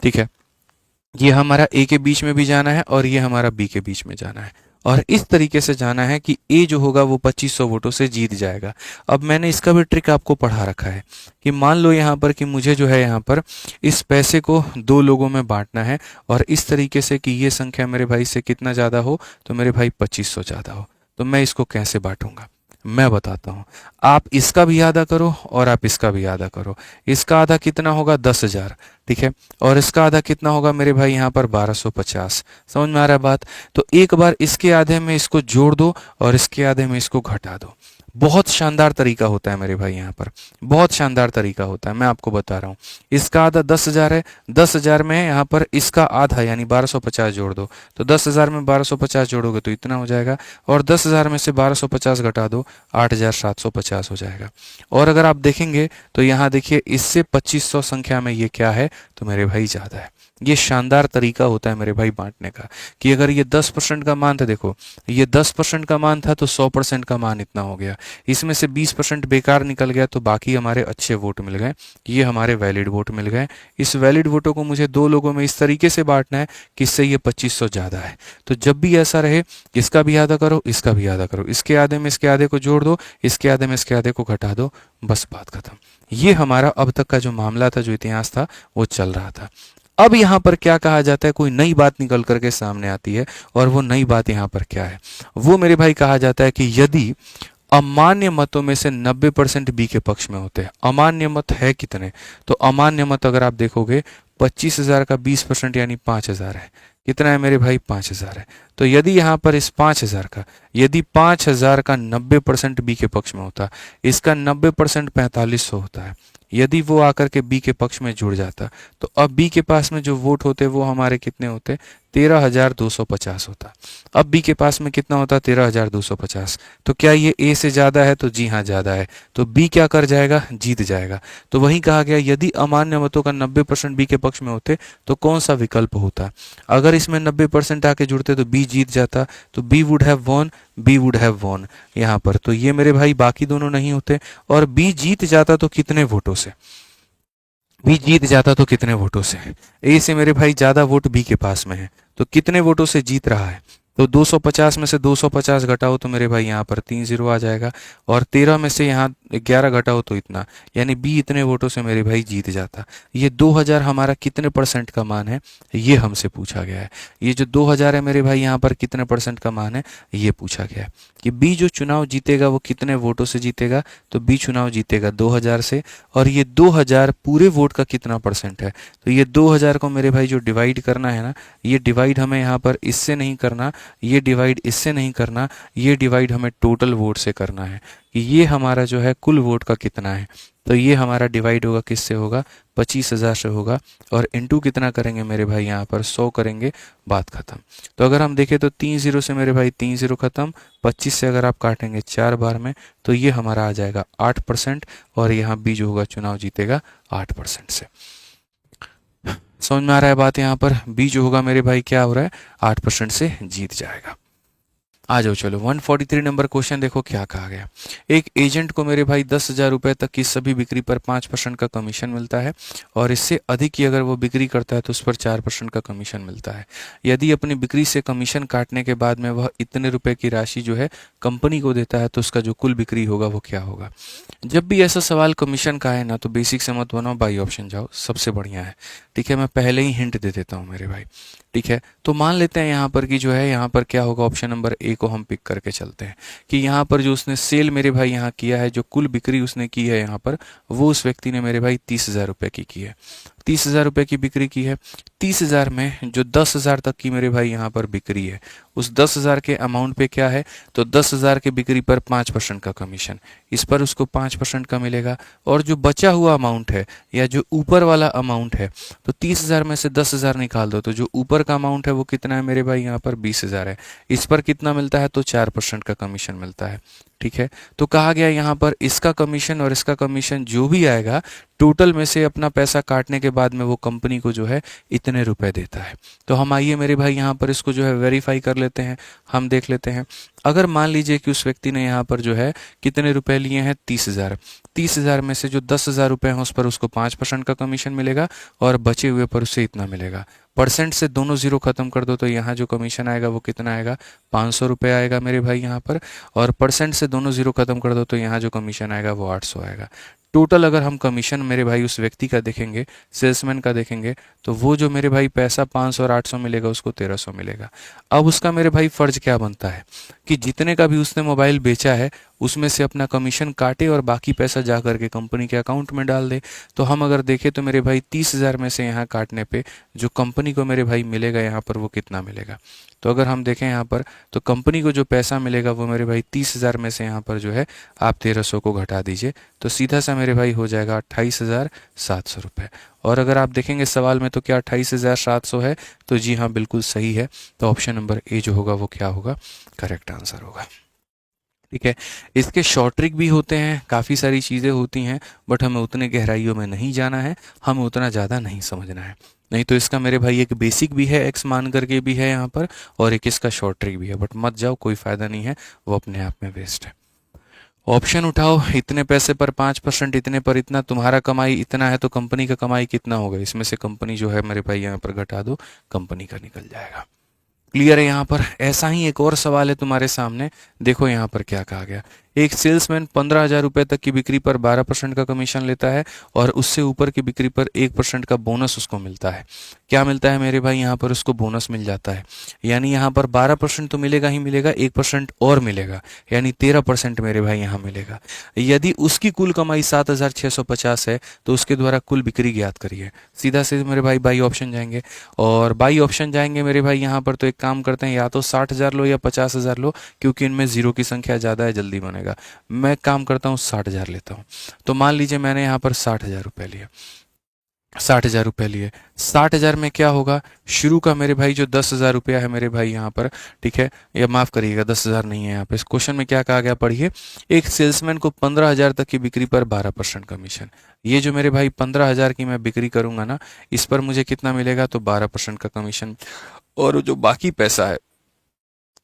ठीक है, ये हमारा ए के बीच में भी जाना है और ये हमारा बी के बीच में जाना है, और इस तरीके से जाना है कि ए जो होगा वो 2500 वोटों से जीत जाएगा। अब मैंने इसका भी ट्रिक आपको पढ़ा रखा है कि मान लो यहाँ पर कि मुझे जो है यहाँ पर इस पैसे को 2 लोगों में बांटना है, और इस तरीके से कि ये संख्या मेरे भाई से कितना ज़्यादा हो, तो मेरे भाई 2500 ज़्यादा हो। तो मैं इसको कैसे बांटूंगा, मैं बताता हूँ। आप इसका भी आधा करो और आप इसका भी आधा करो। इसका आधा कितना होगा, 10,000, ठीक है, और इसका आधा कितना होगा मेरे भाई यहाँ पर 1250। समझ में आ रहा है बात। तो एक बार इसके आधे में इसको जोड़ दो और इसके आधे में इसको घटा दो। बहुत शानदार तरीका होता है मेरे भाई यहाँ पर, बहुत शानदार तरीका होता है, मैं आपको बता रहा हूँ। इसका आधा 10,000 है, 10,000 में यहाँ पर इसका आधा यानी 1250 जोड़ दो, तो 10,000 में 1250 जोड़ोगे तो इतना हो जाएगा, और 10,000 में से 1250 घटा दो, 8,750 हो जाएगा। और अगर आप देखेंगे तो यहाँ देखिए इससे 2500 संख्या में ये क्या है, तो मेरे भाई ज़्यादा है। ये शानदार तरीका होता है मेरे भाई बांटने का, कि अगर ये 10% का मान था, देखो ये 10% का मान था तो 100% का मान इतना हो गया, इसमें से 20% बेकार निकल गया तो बाकी हमारे अच्छे वोट मिल गए, ये हमारे वैलिड वोट मिल गए। इस वैलिड वोटों को मुझे दो लोगों में इस तरीके से बांटना है कि इससे ये 2500 ज़्यादा है। तो जब भी ऐसा रहे, इसका भी आधा करो, इसका भी आधा करो, इसके आधे में इसके आधे को जोड़ दो, इसके आधे में इसके आधे को घटा दो, बस बात खत्म। ये हमारा अब तक का जो मामला था, जो इतिहास था, वो चल रहा था। अब यहां पर क्या कहा जाता है, कोई नई बात निकल करके सामने आती है, और वो नई बात यहां पर क्या है, वो मेरे भाई कहा जाता है कि यदि अमान्य मतों में से 90% बी के पक्ष में होते हैं। अमान्य मत है कितने, तो अमान्य मत अगर आप देखोगे 25,000 का 20% यानी 5,000 है। कितना है मेरे भाई, 5,000 है। तो यदि यहाँ पर इस 5,000 का, यदि 5,000 का 90% बी के पक्ष में होता, इसका 90% 4500 होता है, यदि वो आकर के बी के पक्ष में जुड़ जाता, तो अब बी के पास में जो वोट होते वो हमारे कितने होते, 13,250 होता। अब बी के पास में कितना होता, 13,250। तो क्या ये ए से ज़्यादा है, तो जी हाँ ज़्यादा है, तो बी क्या कर जाएगा, जीत जाएगा। तो वही कहा गया, यदि अमान्य मतों का 90% बी के पक्ष में होते तो कौन सा विकल्प होता, अगर इसमें 90% आके जुड़ते तो बी जीत जाता, तो B would have won, B would have won यहाँ पर। तो ये मेरे भाई बाकी दोनों नहीं होते, और बी जीत जाता तो कितने वोटों से, बी जीत जाता तो कितने वोटों से, ए से मेरे भाई ज्यादा वोट बी के पास में है, तो कितने वोटों से जीत रहा है, तो 250 में से 250 घटाओ तो मेरे भाई यहाँ पर 3 0 आ जाएगा, और 13 में से यहाँ 11 घटाओ तो इतना, यानी बी इतने वोटों से मेरे भाई जीत जाता। ये 2000 हमारा कितने परसेंट का मान है, ये हमसे पूछा गया है। ये जो 2000 है मेरे भाई, यहाँ पर कितने परसेंट का मान है, ये पूछा गया है कि बी जो चुनाव जीतेगा वो कितने वोटों से जीतेगा, तो बी चुनाव जीतेगा 2000 से, और ये 2000 पूरे वोट का कितना परसेंट है, तो ये 2000 को मेरे भाई जो डिवाइड करना है ना, ये डिवाइड हमें यहाँ पर इससे नहीं करना, ये डिवाइड इससे नहीं करना, ये डिवाइड हमें टोटल वोट से करना है कि ये हमारा जो है कुल वोट का कितना है। तो ये हमारा डिवाइड होगा किससे होगा, 25,000 से होगा, और इनटू कितना करेंगे मेरे भाई, यहाँ पर 100 करेंगे, बात खत्म। तो अगर हम देखें तो 3 0 से मेरे भाई 3 0 खत्म, 25 से अगर आप काटेंगे 4 बार में, तो ये हमारा आ जाएगा 8%, और यहाँ बी जो होगा चुनाव जीतेगा 8% से। समझ में आ रहा है बात, यहाँ पर बी जो होगा मेरे भाई क्या हो रहा है, 8% से जीत जाएगा। आ जाओ चलो 143 नंबर क्वेश्चन देखो क्या कहा गया। एक एजेंट को मेरे भाई 10,000 रुपए तक की सभी बिक्री पर 5% का कमीशन मिलता है, और इससे अधिक की अगर वो बिक्री करता है तो उस पर 4% का कमीशन मिलता है। यदि अपनी बिक्री से कमीशन काटने के बाद में वह इतने रुपए की राशि जो है कंपनी को देता है, तो उसका जो कुल बिक्री होगा वो क्या होगा। जब भी ऐसा सवाल कमीशन का है ना, तो बेसिक से मत बनाओ, बाई ऑप्शन जाओ, सबसे बढ़िया है। ठीक है, मैं पहले ही हिंट दे देता हूँ मेरे भाई। ठीक है, तो मान लेते हैं यहाँ पर कि जो है, यहाँ पर क्या होगा, ऑप्शन नंबर ए को हम पिक करके चलते हैं कि यहाँ पर जो उसने सेल मेरे भाई यहाँ किया है, जो कुल बिक्री उसने की है यहाँ पर, वो उस व्यक्ति ने मेरे भाई 30,000 रुपये की है। 30,000 रुपये की बिक्री की है। 30,000 में जो 10,000 तक की मेरे भाई यहाँ पर बिक्री है, उस 10,000 के अमाउंट पे क्या है, तो 10,000 के बिक्री पर 5% का कमीशन, इस पर उसको 5% का मिलेगा। और जो बचा हुआ अमाउंट है, या जो ऊपर वाला अमाउंट है, तो 30,000 में से 10,000 निकाल दो, तो जो ऊपर का अमाउंट है वो कितना है मेरे भाई, यहाँ पर 20,000 है। इस पर कितना मिलता है, तो 4% का कमीशन मिलता है। ठीक है, तो कहा गया यहाँ पर इसका कमीशन और इसका कमीशन जो भी आएगा, टोटल में से अपना पैसा काटने के बाद में वो कंपनी को जो है इतने रुपए देता है। तो हम आइए मेरे भाई यहाँ पर इसको जो है वेरीफाई कर लेते हैं, हम देख लेते हैं। अगर मान लीजिए कि उस व्यक्ति ने यहाँ पर जो है कितने रुपए लिए हैं, 30,000। 30,000 में से जो 10,000 रुपए हैं उस पर उसको 5% का कमीशन मिलेगा, और बचे हुए पर उसे इतना मिलेगा। परसेंट से दोनों जीरो खत्म कर दो, तो यहाँ जो कमीशन आएगा वो कितना आएगा, 500 रुपये आएगा मेरे भाई यहाँ पर, और परसेंट से दोनों जीरो खत्म कर दो तो यहाँ जो कमीशन आएगा वो 800 आएगा। टोटल अगर हम कमीशन मेरे भाई उस व्यक्ति का देखेंगे, सेल्समैन का देखेंगे, तो वो जो मेरे भाई पैसा 500 और 800 मिलेगा, उसको 1300 मिलेगा। अब उसका मेरे भाई फर्ज क्या बनता है कि जितने का भी उसने मोबाइल बेचा है उसमें से अपना कमीशन काटे और बाकी पैसा जा करके कंपनी के अकाउंट में डाल दे। तो हम अगर देखें तो मेरे भाई 30,000 में से यहाँ काटने पे जो कंपनी को मेरे भाई मिलेगा यहाँ पर वो कितना मिलेगा। तो अगर हम देखें यहाँ पर, तो कंपनी को जो पैसा मिलेगा वो मेरे भाई 30,000 में से यहाँ पर जो है आप 1300 को घटा दीजिए, तो सीधा सा मेरे भाई हो जाएगा 28,700 रुपये। और अगर आप देखेंगे सवाल में तो क्या 28,700 है, तो जी हाँ बिल्कुल सही है। तो ऑप्शन नंबर ए जो होगा वो क्या होगा, करेक्ट आंसर होगा। ठीक है। इसके शॉर्ट ट्रिक भी होते हैं, काफ़ी सारी चीज़ें होती हैं, बट हमें उतने गहराइयों में नहीं जाना है, हमें उतना ज़्यादा नहीं समझना है। नहीं तो इसका मेरे भाई एक बेसिक भी है, एक्स मान करके भी है यहाँ पर, और एक इसका शॉर्ट ट्रिक भी है, बट मत जाओ, कोई फ़ायदा नहीं है, वो अपने आप में वेस्ट है। ऑप्शन उठाओ, इतने पैसे पर 5%, इतने पर इतना, तुम्हारा कमाई इतना है तो कंपनी का कमाई कितना होगा, इसमें से कंपनी जो है मेरे भाई यहाँ पर घटा दो, कंपनी का निकल जाएगा। क्लियर है यहाँ पर। ऐसा ही एक और सवाल है तुम्हारे सामने, देखो यहाँ पर क्या कहा गया। एक सेल्समैन 15,000 रुपये तक की बिक्री पर 12% का कमीशन लेता है और उससे ऊपर की बिक्री पर 1% का बोनस उसको मिलता है। क्या मिलता है मेरे भाई, यहाँ पर उसको बोनस मिल जाता है। यानी यहाँ पर 12% तो मिलेगा ही मिलेगा, 1% और मिलेगा, यानी 13% मेरे भाई यहाँ मिलेगा। यदि उसकी कुल कमाई 7,650 है तो उसके द्वारा कुल बिक्री ज्ञात करिए। सीधा सीधे मेरे भाई बाई ऑप्शन जाएंगे, और बाई ऑप्शन जाएंगे मेरे भाई यहाँ पर, तो एक काम करते हैं, या तो 60,000 लो या 50,000 लो, क्योंकि इनमें जीरो की संख्या ज़्यादा है, जल्दी बनेगा। मैं काम करता हूँ 60,000 लेता हूँ। तो मान लीजिए मैंने यहाँ पर 60,000 रुपये लिए, 60,000 रुपये लिए। 60,000 में क्या होगा, शुरू का मेरे भाई जो 10,000 रुपया है मेरे भाई यहाँ पर, ठीक है, या माफ़ करिएगा 10,000 नहीं है यहाँ पे, इस क्वेश्चन में क्या कहा गया पढ़िए। एक सेल्समैन को 15,000 तक की बिक्री पर 12% कमीशन। ये जो मेरे भाई 15,000 की मैं बिक्री करूंगा ना, इस पर मुझे कितना मिलेगा, तो 12% का कमीशन। और जो बाकी पैसा है,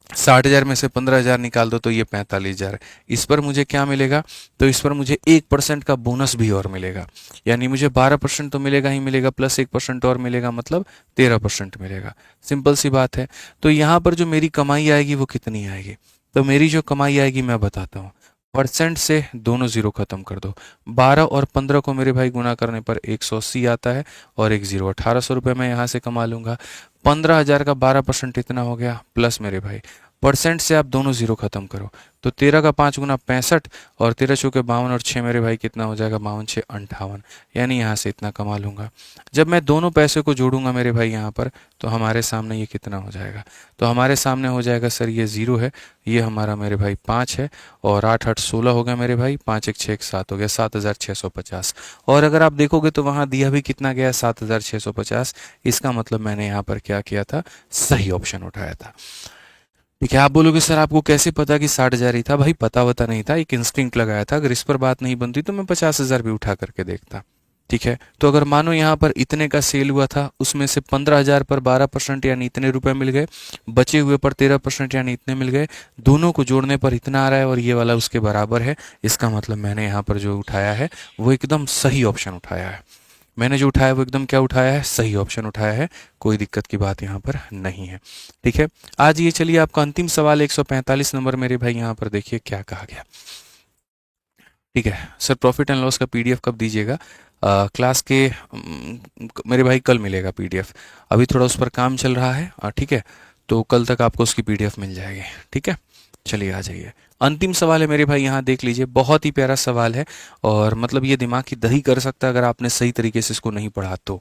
60,000 में से 15,000 निकाल दो तो ये 45,000 है, इस पर मुझे क्या मिलेगा, तो इस पर मुझे 1% का बोनस भी और मिलेगा। यानी मुझे 12% तो मिलेगा ही मिलेगा, प्लस 1% और मिलेगा, मतलब 13% मिलेगा। सिंपल सी बात है। तो यहाँ पर जो मेरी कमाई आएगी वो कितनी आएगी, तो मेरी जो कमाई आएगी मैं बताता हूँ। परसेंट से दोनों जीरो खत्म कर दो, 12 और 15 को मेरे भाई गुना करने पर 180 आता है, और एक जीरो, 1,800 रुपये मैं यहाँ से कमा लूंगा। 15,000 का 12% इतना हो गया, प्लस मेरे भाई परसेंट से आप दोनों जीरो खत्म करो, तो 13 का 5 गुना 65, और 13 चौके 52, और 6 मेरे भाई कितना हो जाएगा, 52 6 58, यानी यहाँ से इतना कमा लूंगा। जब मैं दोनों पैसे को जोड़ूंगा मेरे भाई यहाँ पर, तो हमारे सामने ये कितना हो जाएगा, तो हमारे सामने हो जाएगा सर ये जीरो है, ये हमारा मेरे भाई 5 है, और 8 8 16 हो गया मेरे भाई, 5 1 6 1 7 हो गया, 7,650। और अगर आप देखोगे तो वहाँ दिया भी कितना गया, 7,650। इसका मतलब मैंने यहाँ पर क्या किया था, सही ऑप्शन उठाया था। ठीक है। आप बोलोगे सर आपको कैसे पता कि 60,000 ही था, भाई पता वता नहीं था, एक इंस्टिंक्ट लगाया था, अगर इस पर बात नहीं बनती तो मैं 50,000 भी उठा करके देखता। ठीक है। तो अगर मानो यहाँ पर इतने का सेल हुआ था, उसमें से 15,000 पर 12% यानी इतने रुपए मिल गए, बचे हुए पर 13% यानी इतने मिल गए, दोनों को जोड़ने पर इतना आ रहा है, और ये वाला उसके बराबर है। इसका मतलब मैंने यहाँ पर जो उठाया है वो एकदम सही ऑप्शन उठाया है। मैंने जो उठाया वो एकदम क्या उठाया है, सही ऑप्शन उठाया है, कोई दिक्कत की बात यहाँ पर नहीं है। ठीक है। आज ये चलिए आपका अंतिम सवाल 145 नंबर मेरे भाई, यहाँ पर देखिए क्या कहा गया। ठीक है सर, प्रॉफिट एंड लॉस का पीडीएफ कब दीजिएगा, क्लास के मेरे भाई कल मिलेगा पीडीएफ, अभी थोड़ा उस पर काम चल रहा है। ठीक है, तो कल तक आपको उसकी पीडीएफ मिल जाएगी। ठीक है, चलिए आ जाइए। अंतिम सवाल है मेरे भाई, यहाँ देख लीजिए, बहुत ही प्यारा सवाल है, और मतलब ये दिमाग की दही कर सकता है अगर आपने सही तरीके से इसको नहीं पढ़ा तो।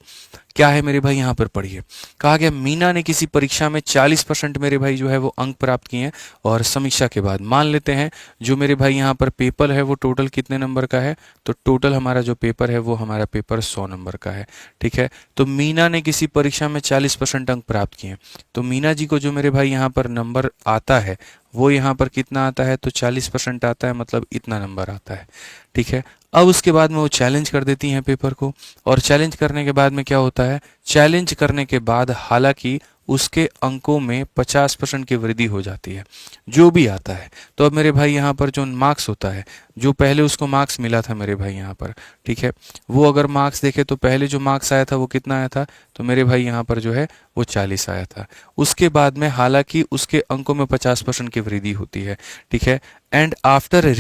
क्या है मेरे भाई, यहाँ पर पढ़िए। कहा गया मीना ने किसी परीक्षा में 40% मेरे भाई जो है वो अंक प्राप्त किए हैं, और समीक्षा के बाद मान लेते हैं जो मेरे भाई यहाँ पर पेपर है वो टोटल कितने नंबर का है, तो टोटल हमारा जो पेपर है वो हमारा पेपर 100 नंबर का है। ठीक है। तो मीना ने किसी परीक्षा में 40% अंक प्राप्त किए, तो मीना जी को जो मेरे भाई यहाँ पर नंबर आता है वो यहाँ पर कितना आता है, तो 40% आता है, मतलब इतना नंबर आता है। ठीक है। अब उसके बाद में वो चैलेंज कर देती हैं पेपर को, और चैलेंज करने के बाद में क्या होता है, चैलेंज करने के बाद हालांकि उसके अंकों में 50% की वृद्धि हो जाती है, जो भी आता है। तो अब मेरे भाई यहाँ पर जो मार्क्स होता है, जो पहले उसको मार्क्स मिला था मेरे भाई यहाँ पर, ठीक है, वो अगर मार्क्स देखे तो पहले जो मार्क्स आया था वो कितना आया था, तो मेरे भाई यहाँ पर जो है वो 40 आया था। उसके बाद में हालांकि उसके अंकों में 50% की वृद्धि होती है। ठीक है। And after a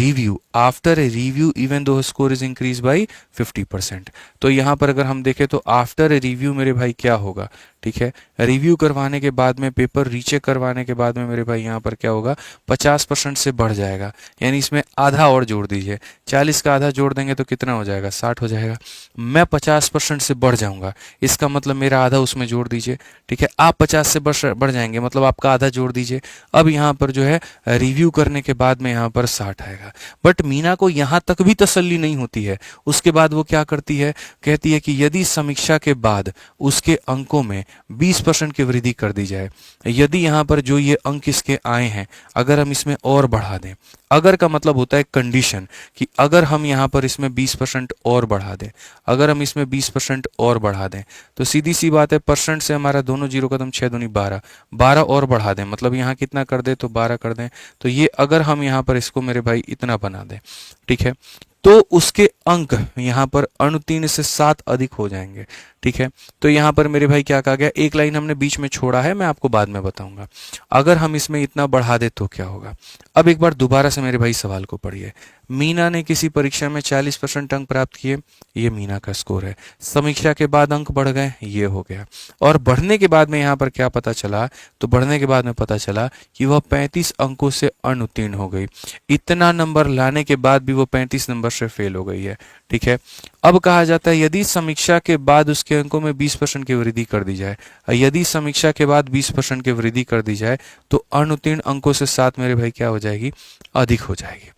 review even though score is increase by 50%। तो यहाँ पर अगर हम देखें तो आफ्टर ए रिव्यू मेरे भाई क्या होगा, ठीक है, रिव्यू करवाने के बाद में, पेपर रीचेक करवाने के बाद में मेरे भाई यहाँ पर क्या होगा, 50% से बढ़ जाएगा, यानी इसमें आधा और जोड़ दीजिए, 40 का आधा जोड़ देंगे तो कितना हो जाएगा, 60 हो जाएगा। मैं 50% से बढ़ जाऊंगा, इसका मतलब मेरा आधा उसमें जोड़ दीजिए। ठीक है। आप 50 से बढ़ जाएंगे, मतलब आपका आधा जोड़ दीजिए। अब यहाँ पर जो है रिव्यू करने के बाद में यहाँ पर 60 आएगा। बट मीना को यहाँ तक भी तसल्ली नहीं होती है। उसके बाद वो क्या करती है, कहती है कि यदि समीक्षा के बाद उसके अंकों में 20% की वृद्धि कर दी जाए, यदि यहाँ पर जो ये अंक इसके आए हैं अगर हम इसमें और बढ़ा दें, अगर का मतलब होता है कंडीशन, कि अगर हम यहाँ पर इसमें 20% और बढ़ा दें, अगर हम इसमें 20% और बढ़ा दें, तो सीधी सी बात है परसेंट से हमारा दोनों जीरो कदम 6 दूनी 12, 12 और बढ़ा दें, मतलब यहाँ कितना कर दे तो 12 कर दें, तो ये अगर हम यहाँ पर इसको मेरे भाई इतना बना दें, ठीक है, तो उसके अंक यहाँ पर अनुत्तीर्ण से 7 अधिक हो जाएंगे। ठीक है, तो यहाँ पर मेरे भाई क्या कहा गया, एक लाइन हमने बीच में छोड़ा है, मैं आपको बाद में बताऊंगा। अगर हम इसमें इतना बढ़ा दे तो क्या होगा। अब एक बार दोबारा से मेरे भाई सवाल को पढ़िए। मीना ने किसी परीक्षा में 40% अंक प्राप्त किए, ये मीना का स्कोर है। समीक्षा के बाद अंक बढ़ गए, ये हो गया। और बढ़ने के बाद में यहाँ पर क्या पता चला, तो बढ़ने के बाद में पता चला कि वह 35 अंकों से अनुत्तीर्ण हो गई। इतना नंबर लाने के बाद भी वो 35 नंबर से फेल हो गई है। ठीक है, अब कहा जाता है यदि समीक्षा के बाद उसके अंकों में 20% की वृद्धि कर दी जाए, यदि समीक्षा के बाद 20% की वृद्धि कर दी जाए तो अनुत्तीर्ण अंकों से 7 मेरे भाई क्या हो जाएगी, अधिक हो जाएगी।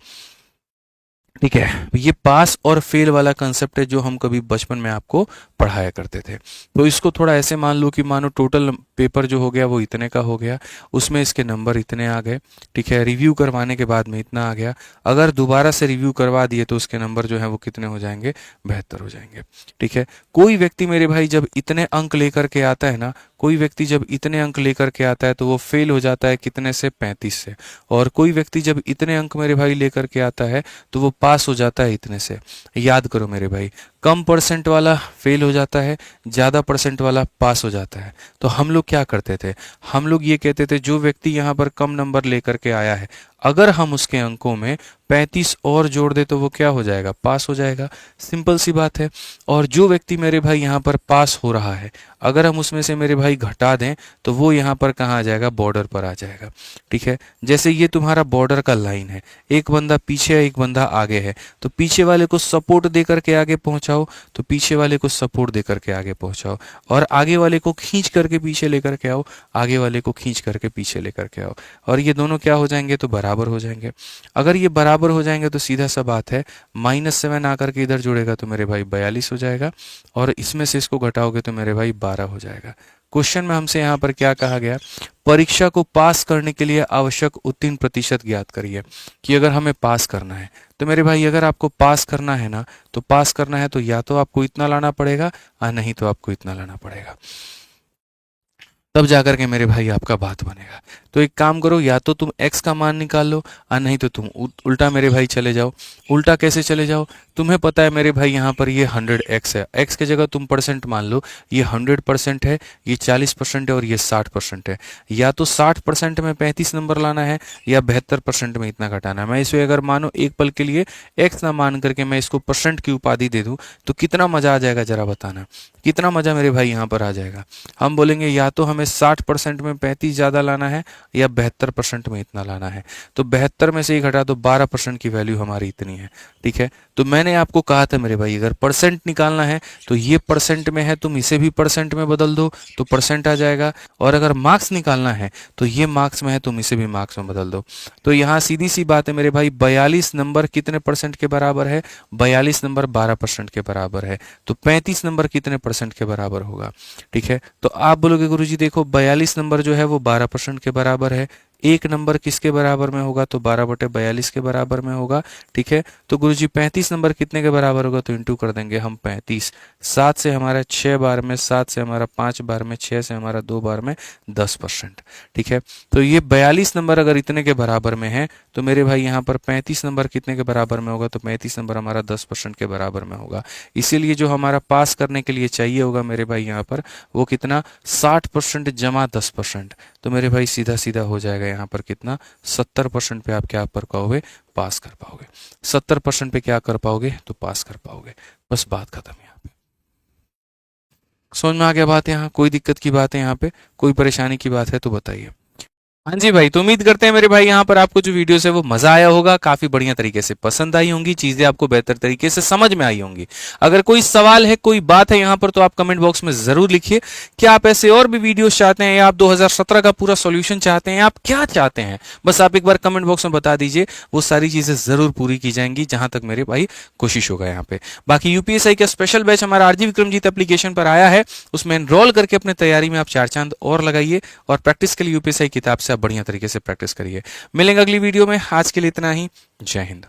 ठीक है, ये पास और फेल वाला कंसेप्ट है जो हम कभी बचपन में आपको पढ़ाया करते थे। तो इसको थोड़ा ऐसे मान लो कि मानो टोटल पेपर जो हो गया वो इतने का हो गया, उसमें इसके नंबर इतने आ गए। ठीक है, रिव्यू करवाने के बाद में इतना आ गया, अगर दोबारा से रिव्यू करवा दिए तो उसके नंबर जो है वो कितने हो जाएंगे, 72 हो जाएंगे। ठीक है, कोई व्यक्ति मेरे भाई जब इतने अंक लेकर के आता है ना, कोई व्यक्ति जब इतने अंक लेकर के आता है तो वो फेल हो जाता है कितने से, 35 से। और कोई व्यक्ति जब इतने अंक मेरे भाई लेकर के आता है तो वो पास हो जाता है इतने से। याद करो मेरे भाई, कम परसेंट वाला फेल हो जाता है, ज़्यादा परसेंट वाला पास हो जाता है। तो हम लोग क्या करते थे, हम लोग ये कहते थे जो व्यक्ति यहाँ पर कम नंबर लेकर के आया है, अगर हम उसके अंकों में 35 और जोड़ दे तो वो क्या हो जाएगा, पास हो जाएगा। सिंपल सी बात है। और जो व्यक्ति मेरे भाई यहाँ पर पास हो रहा है, अगर हम उसमें से मेरे भाई घटा दें तो वो यहाँ पर कहाँ आ जाएगा, बॉर्डर पर आ जाएगा। ठीक है, जैसे ये तुम्हारा बॉर्डर का लाइन है, एक बंदा पीछे है, एक बंदा आगे है, तो पीछे वाले को सपोर्ट दे करके आगे पहुंचाओ, तो पीछे वाले को सपोर्ट दे करके आगे पहुंचाओ, और आगे वाले को खींच करके पीछे लेकर के आओ, आगे वाले को खींच करके पीछे लेकर के आओ, और ये दोनों क्या हो जाएंगे, तो बराबर हो जाएंगे। अगर ये बराबर हो जाएंगे तो सीधा सा बात है, -7 आकर के इधर जुड़ेगा तो मेरे भाई 42 हो जाएगा, और इसमें से इसको घटाओगे तो मेरे भाई 12 हो जाएगा। क्वेश्चन में हमसे यहाँ पर क्या कहा गया, परीक्षा को पास करने के लिए आवश्यक उत्तीर्ण प्रतिशत ज्ञात करिए। कि अगर हमें पास करना है तो मेरे भाई, अगर आपको पास करना है ना, तो पास करना है तो या तो आपको इतना लाना पड़ेगा और नहीं तो आपको इतना लाना पड़ेगा, तब जाकर के मेरे भाई आपका बात बनेगा। तो एक काम करो, या तो तुम x का मान निकाल लो और नहीं तो तुम उल्टा मेरे भाई चले जाओ। उल्टा कैसे चले जाओ, तुम्हें पता है मेरे भाई यहाँ पर ये 100x है, x की जगह तुम परसेंट मान लो, ये 100% है, ये 40% है और ये 60% है। या तो 60% में 35 नंबर लाना है या 72% में इतना घटाना है। मैं इसे अगर मानो एक पल के लिए x ना मान करके मैं इसको परसेंट की उपाधि दे दूँ तो कितना मजा आ जाएगा, जरा बताना कितना मजा मेरे भाई यहाँ पर आ जाएगा। हम बोलेंगे या तो हमें 60% में 35 ज़्यादा लाना है या 72% में इतना लाना है, तो 72 में से ही घटा तो 12% की वैल्यू हमारी इतनी है। ठीक है, तो मैंने आपको कहा था मेरे भाई, अगर परसेंट निकालना है तो ये परसेंट में है, तुम इसे भी परसेंट में बदल दो तो परसेंट आ जाएगा, और अगर मार्क्स निकालना है तो ये मार्क्स में है, तुम इसे भी मार्क्स में बदल दो। तो यहाँ सीधी सी बात है मेरे भाई, 42 नंबर कितने परसेंट के बराबर है, 42 नंबर 12% के बराबर है, तो 35 नंबर कितने परसेंट के बराबर होगा। ठीक है, तो आप बोलोगे गुरुजी देखो 42 नंबर जो है वो 12% के बराबर है, एक नंबर किसके बराबर में होगा, तो 12/42 के बराबर में होगा। ठीक है, तो गुरुजी 35 नंबर कितने के बराबर होगा, तो इंटू कर देंगे हम 35, 7 से हमारा 6 बार में, 7 से हमारा 5 बार में, 6 से हमारा 2 बार में 10%। ठीक है, तो ये 42 नंबर अगर इतने के बराबर में है तो मेरे भाई यहाँ पर 35 नंबर कितने के बराबर में होगा, तो 35 नंबर हमारा 10% के बराबर में होगा। इसीलिए जो हमारा पास करने के लिए चाहिए होगा मेरे भाई यहाँ पर, वो कितना, 60% जमा 10%, तो मेरे भाई सीधा सीधा हो जाएगा यहाँ पर कितना, 70% पे आप क्या कर पाओगे, पास कर पाओगे। 70% पे क्या कर पाओगे, तो पास कर पाओगे। बस बात खत्म यहाँ पे। समझ में आ गया बात, यहाँ कोई दिक्कत की बात है, यहाँ पे कोई परेशानी की बात है तो बताइए। हाँ जी भाई, तो उम्मीद करते हैं मेरे भाई यहाँ पर आपको जो वीडियोस है वो मजा आया होगा, काफी बढ़िया तरीके से पसंद आई होंगी, चीजें आपको बेहतर तरीके से समझ में आई होंगी। अगर कोई सवाल है, कोई बात है यहाँ पर, तो आप कमेंट बॉक्स में जरूर लिखिए। क्या आप ऐसे और भी वीडियोस चाहते हैं, या आप 2017 का पूरा सॉल्यूशन चाहते हैं, आप क्या चाहते हैं, बस आप एक बार कमेंट बॉक्स में बता दीजिए। वो सारी चीजें जरूर पूरी की जाएंगी, जहां तक मेरे भाई कोशिश होगा यहाँ पे। बाकी यूपीएसआई का स्पेशल बैच हमारा आरजी विक्रमजीत एप्लीकेशन पर आया है, उसमें एनरोल करके अपने तैयारी में आप चार चांद और लगाइए, और प्रैक्टिस के लिए यूपीएसआई किताब से आप बढ़िया तरीके से प्रैक्टिस करिए। मिलेंगे अगली वीडियो में, आज के लिए इतना ही। जय हिंद।